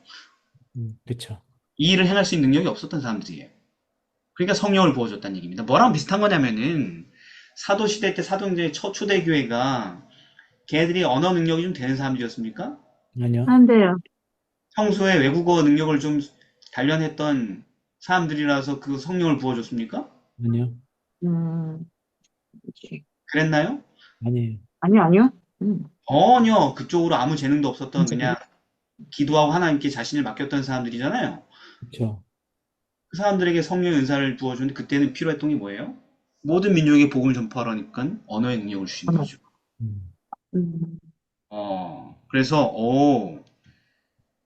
그쵸. 이 일을 행할 수 있는 능력이 없었던 사람들이에요. 그러니까 성령을 부어줬다는 얘기입니다. 뭐랑 비슷한 거냐면은 사도시대 때 사도행전의 첫 초대교회가 걔들이 언어 능력이 좀 되는 사람들이었습니까? 아니요, 안 돼요. 평소에 외국어 능력을 좀 단련했던 사람들이라서 그 성령을 부어줬습니까? 아니요, 그치. 그랬나요? 아니에요. 아니요. 전혀 그쪽으로 아무 재능도 없었던 그냥 기도하고 하나님께 자신을 맡겼던 사람들이잖아요. 그쵸. 그 사람들에게 성령의 은사를 부어주는데 그때는 필요했던 게 뭐예요? 모든 민족에 복음을 전파하라니까 언어의 능력을 주신 언어. 거죠. 음, 음, 그래서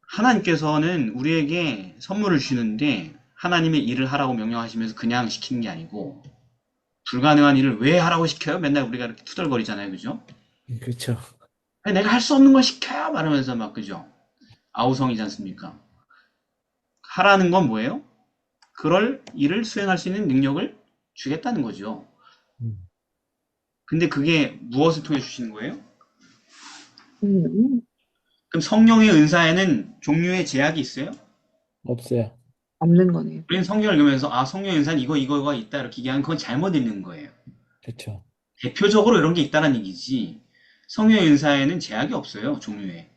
하나님께서는 우리에게 선물을 주시는데 하나님의 일을 하라고 명령하시면서 그냥 시키는 게 아니고 불가능한 일을 왜 하라고 시켜요? 맨날 우리가 이렇게 투덜거리잖아요. 그죠? 그쵸. 아니, 내가 할 수 없는 걸 시켜요! 말하면서 막, 그죠? 아우성이지 않습니까? 하라는 건 뭐예요? 그럴 일을 수행할 수 있는 능력을 주겠다는 거죠. 음, 근데 그게 무엇을 통해 주시는 거예요? 음, 그럼 성령의 은사에는 종류의 제약이 있어요? 없어요. 없는 거네요. 우리는 성경을 읽으면서 아, 성령의 은사는 이거가 있다 이렇게 얘기하면 그건 잘못 읽는 거예요. 그쵸. 대표적으로 이런 게 있다는 얘기지. 성령의 은사에는 제약이 없어요. 종류에.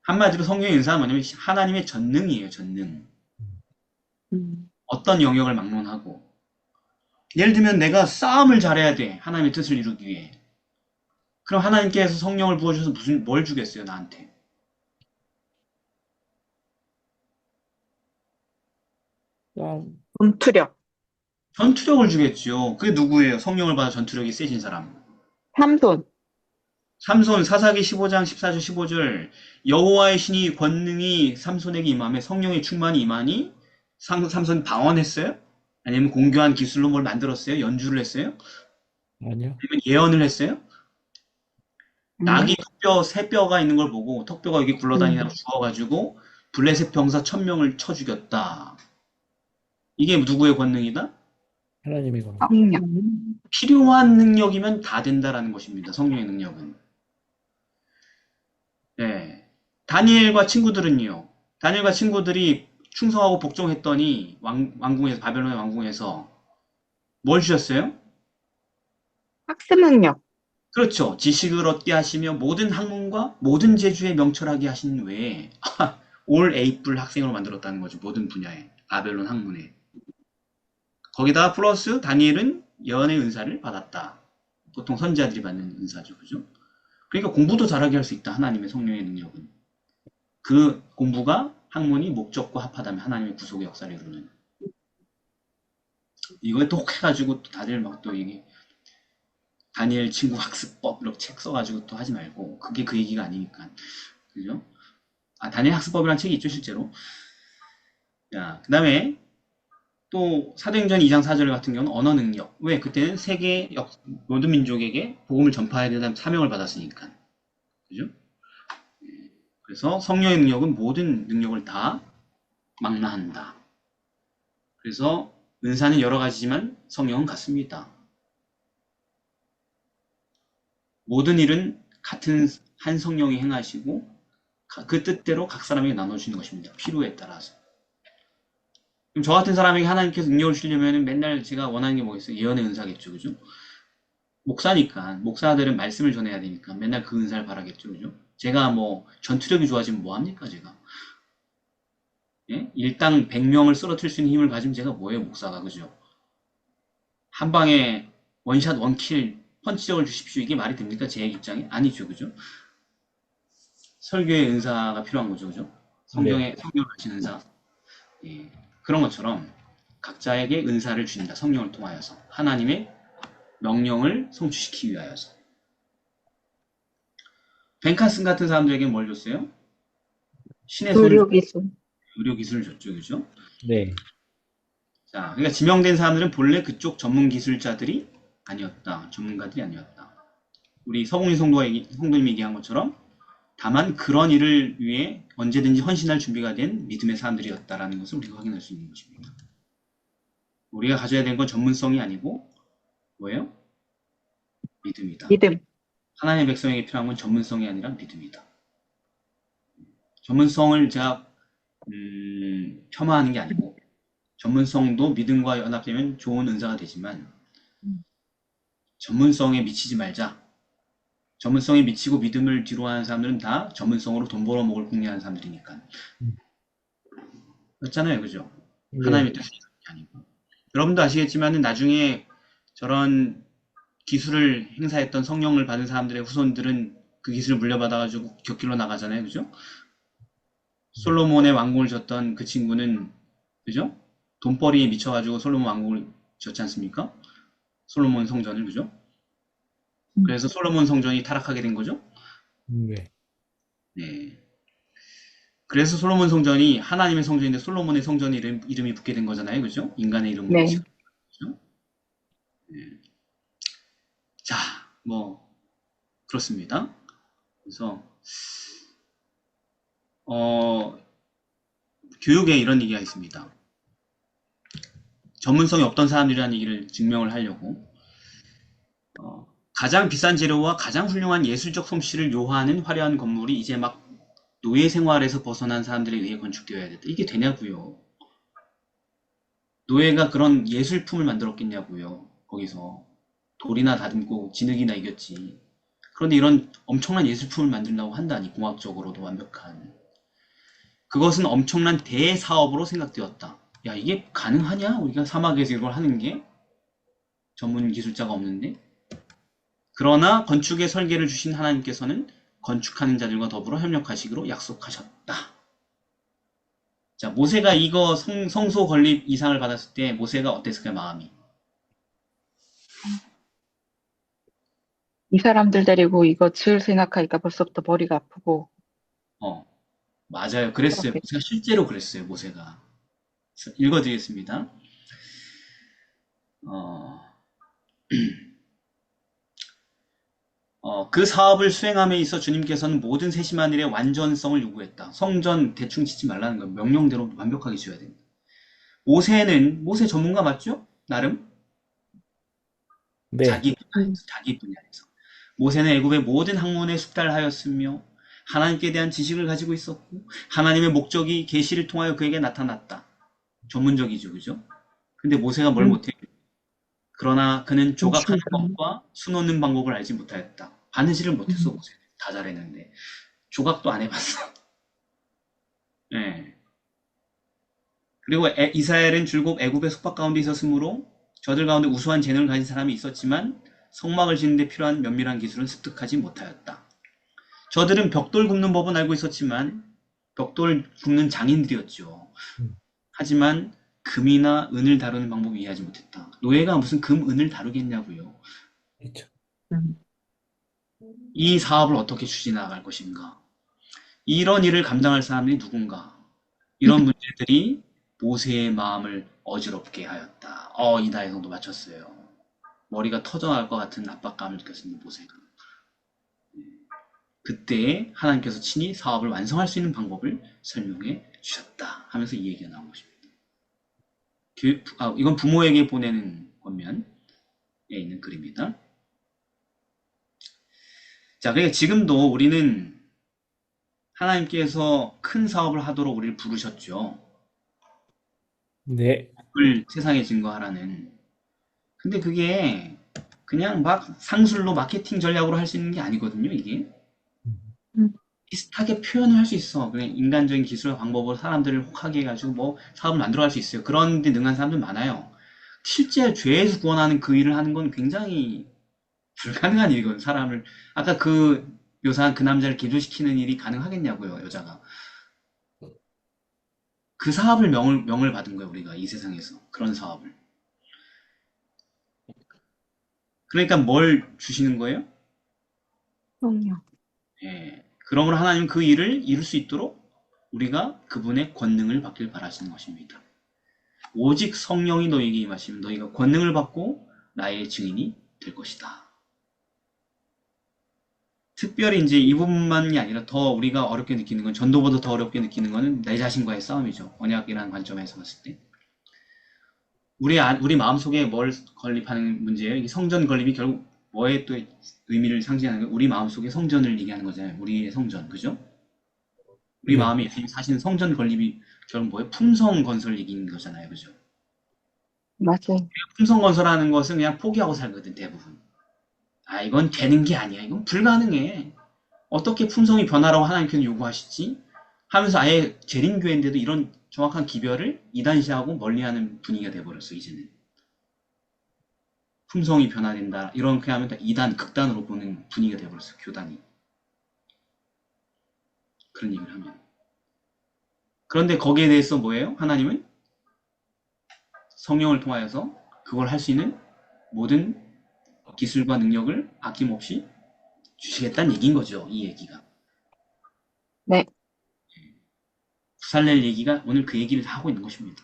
한마디로 성령의 은사는 뭐냐면 하나님의 전능이에요. 전능. 음, 어떤 영역을 막론하고. 예를 들면 내가 싸움을 잘해야 돼. 하나님의 뜻을 이루기 위해. 그럼 하나님께서 성령을 부어주셔서 뭘 주겠어요, 나한테? 전투력, 전투력을 주겠죠. 그게 누구예요? 성령을 받아 전투력이 세진 사람. 삼손, 삼손 사사기 15장 14절 15절 여호와의 신이 권능이 삼손에게 임함에 성령의 충만이 임하니 삼손 방언했어요? 아니면 공교한 기술로 뭘 만들었어요? 연주를 했어요? 아니요. 아니면 예언을 했어요? 아니요. 낙이 새 뼈가 있는 걸 보고 턱뼈가 여기 굴러다니다가 죽어가지고 블레셋 병사 1000명을 쳐 죽였다. 이게 누구의 권능이다? 하나님의 거. 성령, 필요한 능력이면 다 된다라는 것입니다. 성령의 능력은. 네. 다니엘과 친구들은요. 다니엘과 친구들이 충성하고 복종했더니 왕궁에서 바벨론의 왕궁에서 뭘 주셨어요? 학습 능력, 그렇죠. 지식을 얻게 하시며 모든 학문과 모든 재주에 명철하게 하신 외에 올 A뿔 학생으로 만들었다는 거죠. 모든 분야에. 바벨론 학문에. 거기다가 플러스 다니엘은 예언의 은사를 받았다. 보통 선지자들이 받는 은사죠. 그죠? 그러니까 공부도 잘하게 할 수 있다. 하나님의 성령의 능력은. 그 공부가 학문이 목적과 합하다면 하나님의 구속의 역사를 이루는. 이거에 또 혹해가지고 또 다들 막 또 이게 다니엘 친구 학습법 이렇게 책 써가지고 또 하지 말고 그게 그 얘기가 아니니까. 그죠? 다니엘 학습법이라는 책이 있죠, 실제로. 자, 그 다음에 또 사도행전 2장 4절 같은 경우는 언어 능력. 왜? 그때는 세계 모든 민족에게 복음을 전파해야 된다는 사명을 받았으니까. 그죠? 그래서 성령의 능력은 모든 능력을 다 망라한다. 그래서 은사는 여러 가지지만 성령은 같습니다. 모든 일은 같은 한 성령이 행하시고 그 뜻대로 각 사람에게 나눠주는 것입니다. 필요에 따라서. 그럼 저 같은 사람에게 하나님께서 능력을 주려면 맨날 제가 원하는 게 뭐겠어요? 예언의 은사겠죠. 그죠? 목사니까 목사들은 말씀을 전해야 되니까 맨날 그 은사를 바라겠죠. 그죠? 제가 뭐 전투력이 좋아지면 뭐 합니까, 제가? 예? 일당 100명을 쓰러뜨릴 수 있는 힘을 가지면 제가 뭐예요, 목사가, 그죠? 한 방에 원샷 원킬 펀치력을 주십시오. 이게 말이 됩니까? 제 입장에? 아니죠, 그죠? 설교의 은사가 필요한 거죠, 그죠? 네. 성경을 가진 은사. 예. 그런 것처럼 각자에게 은사를 주신다. 성령을 통하여서. 하나님의 명령을 성취시키기 위하여서. 벤카슨 같은 사람들에게 뭘 줬어요? 신의 손을 의료기술. 의료 기술을 줬죠, 그죠? 네. 자, 그러니까 지명된 사람들은 본래 그쪽 전문 기술자들이 아니었다. 전문가들이 아니었다. 우리 서공인 성도님이 얘기한 것처럼 다만 그런 일을 위해 언제든지 헌신할 준비가 된 믿음의 사람들이었다라는 것을 우리가 확인할 수 있는 것입니다. 우리가 가져야 되는 건 전문성이 아니고 뭐예요? 믿음이다. 믿음. 하나님의 백성에게 필요한 건 전문성이 아니라 믿음이다. 전문성을 제가 폄하하는 게 아니고 전문성도 믿음과 연합되면 좋은 은사가 되지만 전문성에 미치지 말자. 전문성에 미치고 믿음을 뒤로하는 사람들은 다 전문성으로 돈 벌어먹을 궁리하는 사람들이니까. 그렇잖아요, 그죠? 하나님의 뜻이 아니고. 여러분도 아시겠지만 나중에 저런 기술을 행사했던 성령을 받은 사람들의 후손들은 그 기술을 물려받아가지고 격길로 나가잖아요, 그죠? 솔로몬의 왕궁을 졌던 그 친구는, 그죠? 돈벌이에 미쳐가지고 솔로몬 왕궁을 졌지 않습니까? 솔로몬 성전을, 그죠? 그래서 솔로몬 성전이 타락하게 된 거죠? 네. 네. 그래서 솔로몬 성전이 하나님의 성전인데 솔로몬의 성전 이름이 붙게 된 거잖아요, 그죠? 인간의 이름으로. 네. 그죠? 네. 자, 뭐 그렇습니다. 그래서 교육에 이런 얘기가 있습니다. 전문성이 없던 사람들이라는 얘기를 증명을 하려고 가장 비싼 재료와 가장 훌륭한 예술적 솜씨를 요하는 화려한 건물이 이제 막 노예 생활에서 벗어난 사람들에 의해 건축되어야 됐다. 이게 되냐고요. 노예가 그런 예술품을 만들었겠냐고요. 거기서 돌이나 다듬고 진흙이나 이겼지. 그런데 이런 엄청난 예술품을 만들려고 한다니, 공학적으로도 완벽한. 그것은 엄청난 대사업으로 생각되었다. 야, 이게 가능하냐? 우리가 사막에서 이걸 하는 게? 전문 기술자가 없는데? 그러나 건축의 설계를 주신 하나님께서는 건축하는 자들과 더불어 협력하시기로 약속하셨다. 자, 모세가 이거 성소 건립 이상을 받았을 때 모세가 어땠을까요, 마음이? 이 사람들 데리고 이거 지을 생각하니까 벌써부터 머리가 아프고. 맞아요. 그랬어요. 그렇겠죠. 모세가 실제로 그랬어요, 모세가. 읽어드리겠습니다. 그 사업을 수행함에 있어 주님께서는 모든 세심한 일의 완전성을 요구했다. 성전 대충 짓지 말라는 거, 명령대로 완벽하게 지어야 됩니다. 모세 전문가 맞죠? 나름? 네. 자기 분야에서. 모세는 애굽의 모든 학문에 숙달하였으며 하나님께 대한 지식을 가지고 있었고 하나님의 목적이 계시를 통하여 그에게 나타났다. 전문적이죠, 그죠? 근데 모세가 뭘 못해? 그러나 그는 조각하는 법과 수놓는 방법을 알지 못하였다. 바느질을 못했어, 모세는. 다 잘했는데. 조각도 안 해봤어. 네. 그리고 이스라엘은 줄곧 애굽의 속박 가운데 있었으므로 저들 가운데 우수한 재능을 가진 사람이 있었지만 성막을 짓는 데 필요한 면밀한 기술은 습득하지 못하였다. 저들은 벽돌 굽는 법은 알고 있었지만 벽돌 굽는 장인들이었죠. 하지만 금이나 은을 다루는 방법을 이해하지 못했다. 노예가 무슨 금, 은을 다루겠냐고요. 그렇죠. 이 사업을 어떻게 추진해 나갈 것인가. 이런 일을 감당할 사람이 누군가. 이런 문제들이 모세의 마음을 어지럽게 하였다. 이다혜 성도 맞췄어요. 머리가 터져나갈 것 같은 압박감을 느꼈습니다, 모세가. 그때 하나님께서 친히 사업을 완성할 수 있는 방법을 설명해 주셨다 하면서 이 얘기가 나온 것입니다. 이건 부모에게 보내는 권면에 있는 글입니다. 자, 그러니까 지금도 우리는 하나님께서 큰 사업을 하도록 우리를 부르셨죠. 네. 그걸 세상에 증거하라는. 근데 그게 그냥 막 상술로 마케팅 전략으로 할 수 있는 게 아니거든요, 이게. 비슷하게 표현을 할 수 있어. 그냥 인간적인 기술과 방법으로 사람들을 혹하게 해가지고 뭐 사업을 만들어갈 수 있어요. 그런데 능한 사람들 많아요. 실제 죄에서 구원하는 그 일을 하는 건 굉장히 불가능한 일이거든, 사람을. 아까 그 묘사한 그 남자를 기도시키는 일이 가능하겠냐고요, 여자가. 그 사업을 명을 받은 거예요, 우리가 이 세상에서. 그런 사업을. 그러니까 뭘 주시는 거예요? 그럼요. 예. 그러므로 하나님은 그 일을 이룰 수 있도록 우리가 그분의 권능을 받길 바라시는 것입니다. 오직 성령이 너희에게 임하시면 너희가 권능을 받고 나의 증인이 될 것이다. 특별히 이제 이 부분만이 아니라 더 우리가 어렵게 느끼는 건, 전도보다 더 어렵게 느끼는 거는 내 자신과의 싸움이죠. 언약이라는 관점에서 봤을 때. 우리 마음속에 뭘 건립하는 문제예요. 이 성전 건립이 결국 뭐에 또 의미를 상징하는 거예요? 우리 마음속에 성전을 얘기하는 거잖아요. 우리의 성전. 그죠? 우리 네. 마음에 예수님 사시는 성전 건립이 결국 뭐예요? 품성 건설 얘기인 거잖아요. 그죠? 맞아요. 품성 건설하는 것은 그냥 포기하고 살거든, 대부분. 아, 이건 되는 게 아니야. 이건 불가능해. 어떻게 품성이 변화라고 하나님께서 요구하시지? 하면서 아예 재림교회인데도 이런 정확한 기별을 이단시하고 멀리하는 분위기가 돼버렸어, 이제는. 품성이 변화된다. 이렇게 하면 다 이단, 극단으로 보는 분위기가 돼버렸어, 교단이. 그런 얘기를 하면. 그런데 거기에 대해서 뭐예요? 하나님은 성령을 통하여서 그걸 할 수 있는 모든 기술과 능력을 아낌없이 주시겠다는 얘기인 거죠, 이 얘기가. 네. 부살렐 얘기가 오늘 그 얘기를 다 하고 있는 것입니다.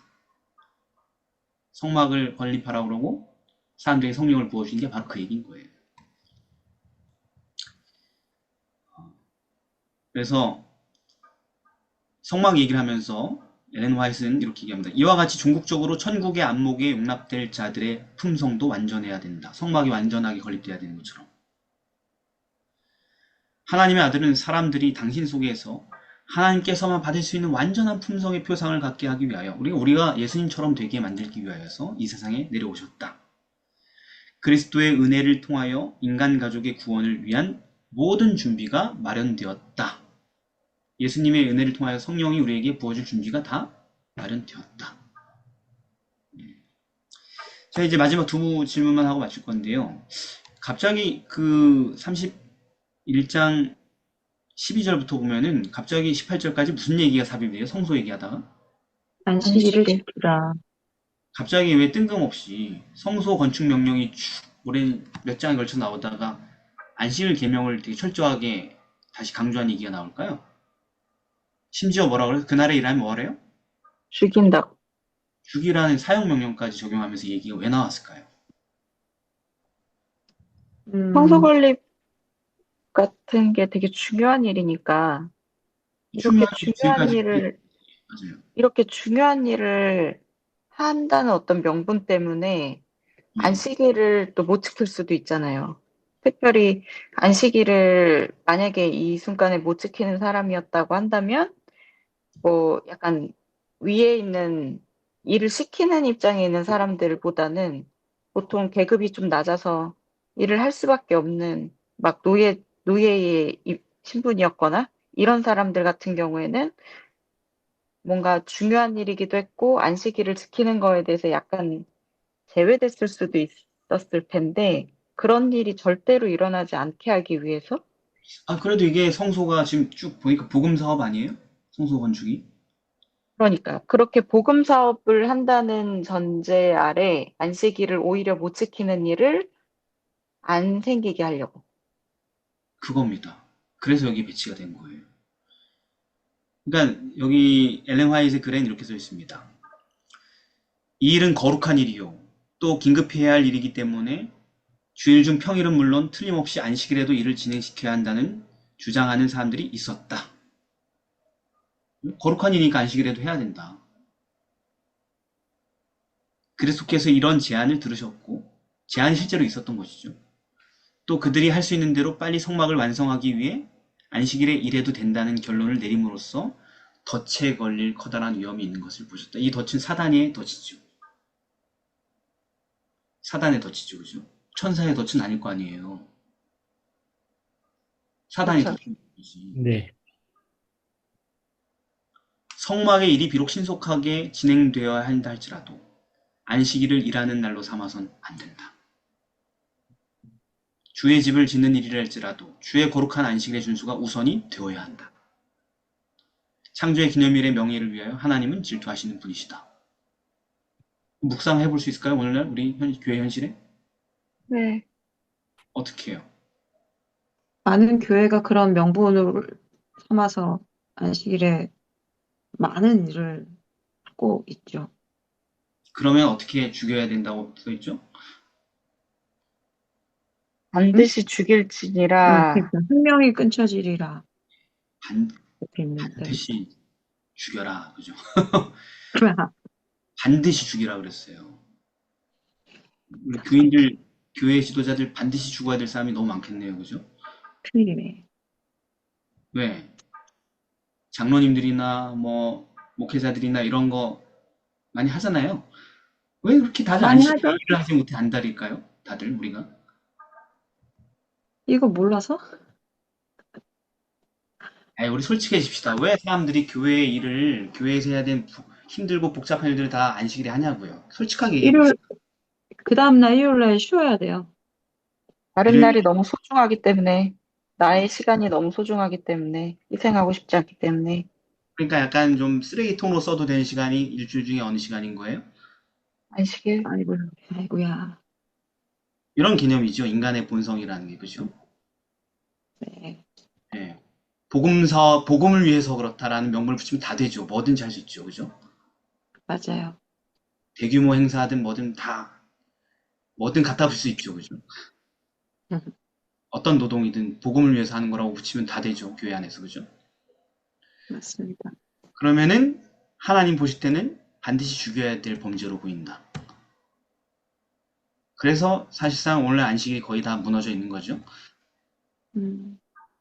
성막을 건립하라고 그러고 사람들에게 성령을 부어주신 게 바로 그 얘기인 거예요. 그래서 성막 얘기를 하면서 엘렌 화이트는 이렇게 얘기합니다. 이와 같이 종국적으로 천국의 안목에 용납될 자들의 품성도 완전해야 된다. 성막이 완전하게 건립돼야 되는 것처럼. 하나님의 아들은 사람들이 당신 속에서 하나님께서만 받을 수 있는 완전한 품성의 표상을 갖게 하기 위하여 우리가 예수님처럼 되게 만들기 위하여서 이 세상에 내려오셨다. 그리스도의 은혜를 통하여 인간 가족의 구원을 위한 모든 준비가 마련되었다. 예수님의 은혜를 통하여 성령이 우리에게 부어줄 준비가 다 마련되었다. 자, 이제 마지막 두 질문만 하고 마칠 건데요. 갑자기 그 31장 12절부터 보면은 갑자기 18절까지 무슨 얘기가 삽입돼요? 성소 얘기하다가? 안식일을 안식일. 지키라. 갑자기 왜 뜬금없이 성소 건축 명령이 쭉 오랜 몇 장에 걸쳐 나오다가 안식일 계명을 되게 철저하게 다시 강조한 얘기가 나올까요? 심지어 뭐라 그래요? 그날에 일하면 뭐래요? 죽인다. 죽이라는 사형 명령까지 적용하면서 얘기가 왜 나왔을까요? 성소 음, 건립 같은 게 되게 중요한 일이니까 이렇게 중요하죠. 중요한 지금까지 일을 맞아요. 이렇게 중요한 일을 한다는 어떤 명분 때문에 네. 안식일을 또 못 지킬 수도 있잖아요. 특별히 안식일을 만약에 이 순간에 못 지키는 사람이었다고 한다면 뭐 약간 위에 있는 일을 시키는 입장에 있는 사람들보다는 보통 계급이 좀 낮아서 일을 할 수밖에 없는 막 노예의 신분이었거나 이런 사람들 같은 경우에는 뭔가 중요한 일이기도 했고 안식일을 지키는 거에 대해서 약간 제외됐을 수도 있었을 텐데 그런 일이 절대로 일어나지 않게 하기 위해서 아, 그래도 이게 성소가 지금 쭉 보니까 복음 사업 아니에요? 성소 건축이? 그러니까 그렇게 복음 사업을 한다는 전제 아래 안식일을 오히려 못 지키는 일을 안 생기게 하려고. 그겁니다. 그래서 여기 배치가 된 거예요. 그러니까 여기 엘렌 화이트의 글에는 이렇게 써 있습니다. 이 일은 거룩한 일이요. 또 긴급히 해야 할 일이기 때문에 주일 중 평일은 물론 틀림없이 안식일에도 일을 진행시켜야 한다는 주장하는 사람들이 있었다. 거룩한 일이니까 안식일에도 해야 된다. 그리스도께서 이런 제안을 들으셨고 제안이 실제로 있었던 것이죠. 또 그들이 할 수 있는 대로 빨리 성막을 완성하기 위해 안식일에 일해도 된다는 결론을 내림으로써 덫에 걸릴 커다란 위험이 있는 것을 보셨다. 이 덫은 사단의 덫이죠. 사단의 덫이죠. 그죠? 천사의 덫은 아닐 거 아니에요. 사단의 그렇죠. 덫이지. 네. 성막의 일이 비록 신속하게 진행되어야 한다 할지라도 안식일을 일하는 날로 삼아선 안 된다. 주의 집을 짓는 일이라 할지라도 주의 거룩한 안식일의 준수가 우선이 되어야 한다. 창조의 기념일의 명예를 위하여 하나님은 질투하시는 분이시다. 묵상해 볼 수 있을까요? 오늘날 우리 교회 현실에? 네. 어떻게 해요? 많은 교회가 그런 명분을 삼아서 안식일에 많은 일을 하고 있죠. 그러면 어떻게 죽여야 된다고 써있죠? 반드시 응, 죽일지니라. 그러니까 생명이 끊겨지리라 반, 이렇게 있는데. 반드시 죽여라. 그죠? 반드시 죽이라 그랬어요. 우리 교인들, 교회 지도자들 반드시 죽어야 될 사람이 너무 많겠네요. 그죠? 큰일이네. 왜? 장로님들이나 뭐 목회자들이나 이런 거 많이 하잖아요. 왜 그렇게 다들 많이 안식일 하죠? 일을 하지 못해 안달일까요? 다들 우리가? 이거 몰라서? 아니, 우리 솔직해집시다. 왜 사람들이 교회 일을 교회에서 해야 되는 힘들고 복잡한 일들을 다 안식일에 하냐고요. 솔직하게 얘기해 일요일, 봅시다. 그 다음날 일요일날 쉬어야 돼요. 다른 일요일, 날이 너무 소중하기 때문에, 나의 시간이 너무 소중하기 때문에, 희생하고 싶지 않기 때문에. 그러니까 약간 좀 쓰레기통으로 써도 되는 시간이 일주일 중에 어느 시간인 거예요? 안식일. 아이고, 아이고야. 이런 개념이죠. 인간의 본성이라는 게. 그죠? 네, 예. 복음을 위해서 그렇다라는 명분을 붙이면 다 되죠. 뭐든지 할 수 있죠. 그죠? 맞아요. 대규모 행사든 뭐든 다, 뭐든 갖다 붙일 수 있죠. 그죠? 어떤 노동이든 복음을 위해서 하는 거라고 붙이면 다 되죠. 교회 안에서. 그죠? 맞습니다. 그러면은 하나님 보실 때는 반드시 죽여야 될 범죄로 보인다. 그래서 사실상 오늘 안식일이 거의 다 무너져 있는 거죠. 음,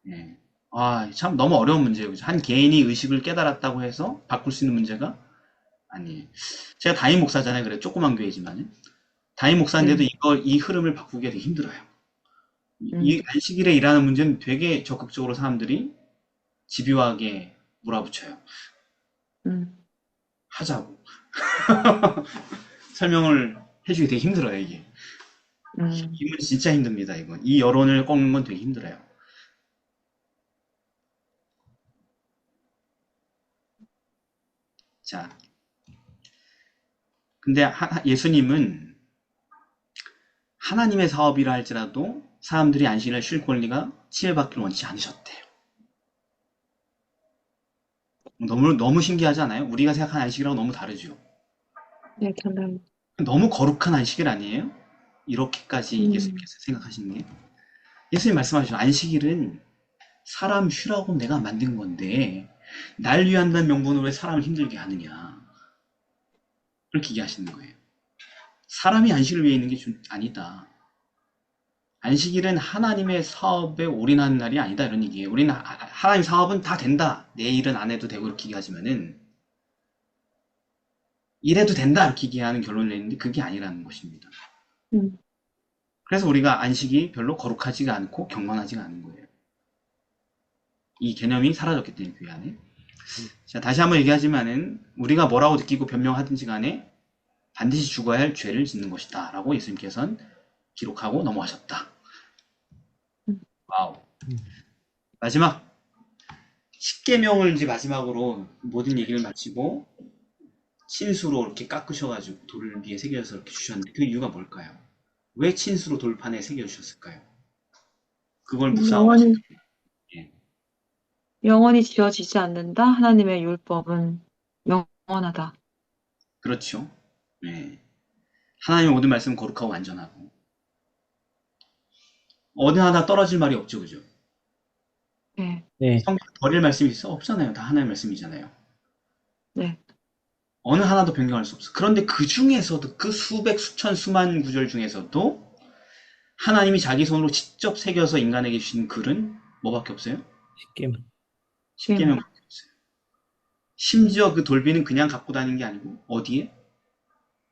예. 아, 참 너무 어려운 문제예요. 그죠? 한 개인이 의식을 깨달았다고 해서 바꿀 수 있는 문제가 아니에요. 제가 담임 목사잖아요. 그래, 조그만 교회지만은. 담임 목사인데도 이 흐름을 바꾸기가 되게 힘들어요. 이 안식일에 일하는 문제는 되게 적극적으로 사람들이 집요하게 몰아붙여요. 하자고. 설명을 해주기 되게 힘들어요, 이게. 이건 진짜 힘듭니다, 이건. 이 여론을 꺾는 건 되게 힘들어요. 자. 근데 예수님은 하나님의 사업이라 할지라도 사람들이 안식일을 쉴 권리가 치해받기를 원치 않으셨대요. 너무 신기하지 않아요? 우리가 생각하는 안식이랑 너무 다르죠. 네, 달라요. 너무 거룩한 안식일 아니에요? 이렇게까지 예수님께서 생각하시는 게. 예수님 말씀하시죠. 안식일은 사람 쉬라고 내가 만든 건데 날 위한다는 명분으로 왜 사람을 힘들게 하느냐. 그렇게 얘기하시는 거예요. 사람이 안식을 위해 있는 게 아니다. 안식일은 하나님의 사업에 올인하는 날이 아니다. 이런 얘기예요. 우리는 하나님 사업은 다 된다. 내 일은 안 해도 되고 이렇게 얘기하지만은 이래도 된다. 이렇게 얘기하는 결론을 내는데 그게 아니라는 것입니다. 그래서 우리가 안식이 별로 거룩하지가 않고 경건하지가 않은 거예요. 이 개념이 사라졌기 때문에 교회 안에. 자, 다시 한번 얘기하지만은 우리가 뭐라고 느끼고 변명하든지 간에 반드시 죽어야 할 죄를 짓는 것이다 라고 예수님께서는 기록하고 넘어가셨다. 와우. 마지막 10계명을 이제 마지막으로 모든 얘기를 마치고 친수로 이렇게 깎으셔가지고 돌을 위에 새겨서 이렇게 주셨는데 그 이유가 뭘까요? 왜 친수로 돌판에 새겨주셨을까요? 그걸 묵상하고 영원히 지워지지 않는다. 하나님의 율법은 영원하다. 그렇죠. 네. 하나님의 모든 말씀은 거룩하고 완전하고 어느 하나 떨어질 말이 없죠. 그죠? 네, 네, 버릴 말씀이 있어? 없잖아요. 다 하나의 말씀이잖아요. 네, 어느 하나도 변경할 수 없어. 그런데 그 중에서도 그 수백, 수천, 수만 구절 중에서도 하나님이 자기 손으로 직접 새겨서 인간에게 주신 글은 뭐밖에 없어요? 10계명. 10계명밖에 없어요. 심지어 그 돌비는 그냥 갖고 다니는 게 아니고 어디에?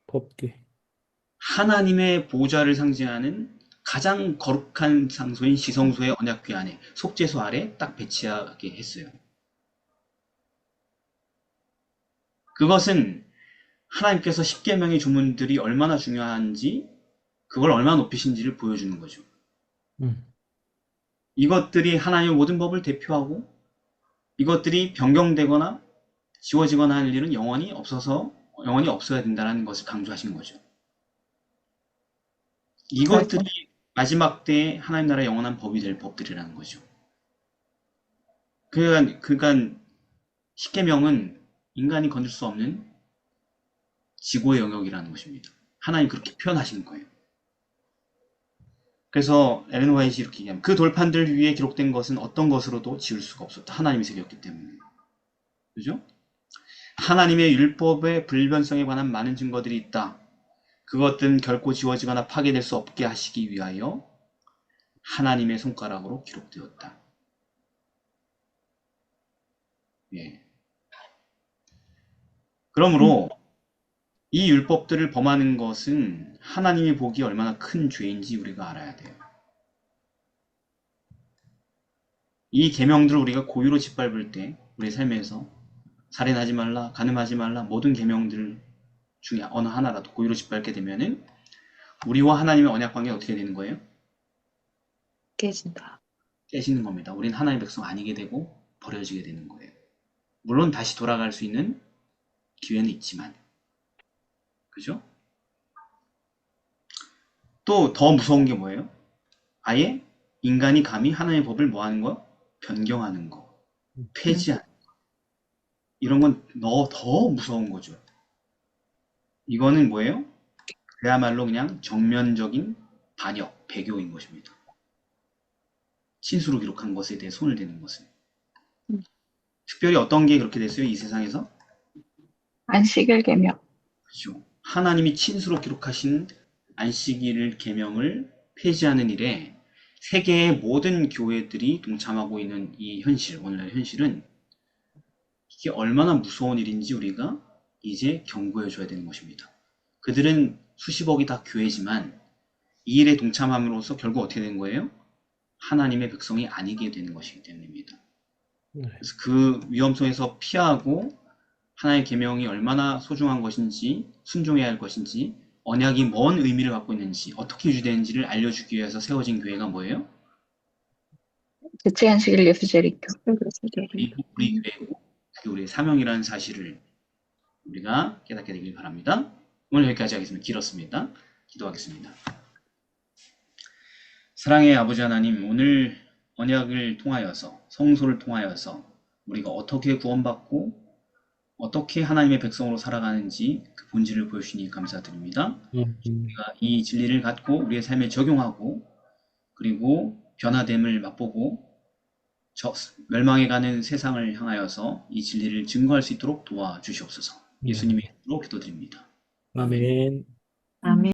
법궤. 하나님의 보좌를 상징하는 가장 거룩한 장소인 지성소의 언약궤 안에 속죄소 아래 딱 배치하게 했어요. 그것은 하나님께서 십계명의 조문들이 얼마나 중요한지, 그걸 얼마나 높이신지를 보여주는 거죠. 음. 이것들이 하나님의 모든 법을 대표하고, 이것들이 변경되거나 지워지거나 할 일은 영원히 없어야 된다는 것을 강조하신 거죠. 이것들이 마지막 때에 하나님 나라의 영원한 법이 될 법들이라는 거죠. 그러니까 십계명은 인간이 건들 수 없는 지고의 영역이라는 것입니다. 하나님 그렇게 표현하신 거예요. 그래서 엘렌 화이트이 이렇게 얘기합니다. 그 돌판들 위에 기록된 것은 어떤 것으로도 지울 수가 없었다. 하나님이 새겼기 때문에. 그죠? 하나님의 율법의 불변성에 관한 많은 증거들이 있다. 그것들은 결코 지워지거나 파괴될 수 없게 하시기 위하여 하나님의 손가락으로 기록되었다. 예. 그러므로 이 율법들을 범하는 것은 하나님이 보기에 얼마나 큰 죄인지 우리가 알아야 돼요. 이 계명들을 우리가 고의로 짓밟을 때 우리 삶에서 살인하지 말라, 간음하지 말라, 모든 계명들 중에 어느 하나라도 고의로 짓밟게 되면은 우리와 하나님의 언약 관계가 어떻게 되는 거예요? 깨진다. 깨지는 겁니다. 우린 하나님의 백성 아니게 되고 버려지게 되는 거예요. 물론 다시 돌아갈 수 있는 기회는 있지만, 그죠? 또 더 무서운 게 뭐예요? 아예 인간이 감히 하나님의 법을 뭐 하는 거? 변경하는 거, 폐지하는 거. 이런 건 더 무서운 거죠. 이거는 뭐예요? 그야말로 그냥 정면적인 반역, 배교인 것입니다. 친수로 기록한 것에 대해 손을 대는 것은. 특별히 어떤 게 그렇게 됐어요? 이 세상에서? 안식일 계명. 그렇죠. 하나님이 친수로 기록하신 안식일 계명을 폐지하는 일에 세계의 모든 교회들이 동참하고 있는 이 현실, 오늘날 현실은 이게 얼마나 무서운 일인지 우리가 이제 경고해 줘야 되는 것입니다. 그들은 수십억이 다 교회지만 이 일에 동참함으로써 결국 어떻게 되는 거예요? 하나님의 백성이 아니게 되는 것이기 때문입니다. 그래서 그 위험성에서 피하고 하나님의 계명이 얼마나 소중한 것인지, 순종해야 할 것인지, 언약이 뭔 의미를 갖고 있는지, 어떻게 유지되는지를 알려주기 위해서 세워진 교회가 뭐예요? 대체 안식일 예수 제리교. 우리 교회고, 그게 우리의 사명이라는 사실을 우리가 깨닫게 되길 바랍니다. 오늘 여기까지 하겠습니다. 길었습니다. 기도하겠습니다. 사랑의 아버지 하나님, 오늘 언약을 통하여서, 성소를 통하여서 우리가 어떻게 구원받고 어떻게 하나님의 백성으로 살아가는지 그 본질을 보여주시니 감사드립니다. 우리가 이 진리를 갖고 우리의 삶에 적용하고 그리고 변화됨을 맛보고 멸망해가는 세상을 향하여서 이 진리를 증거할 수 있도록 도와주시옵소서. 예수님의 이름으로 기도드립니다. 아멘. 아멘.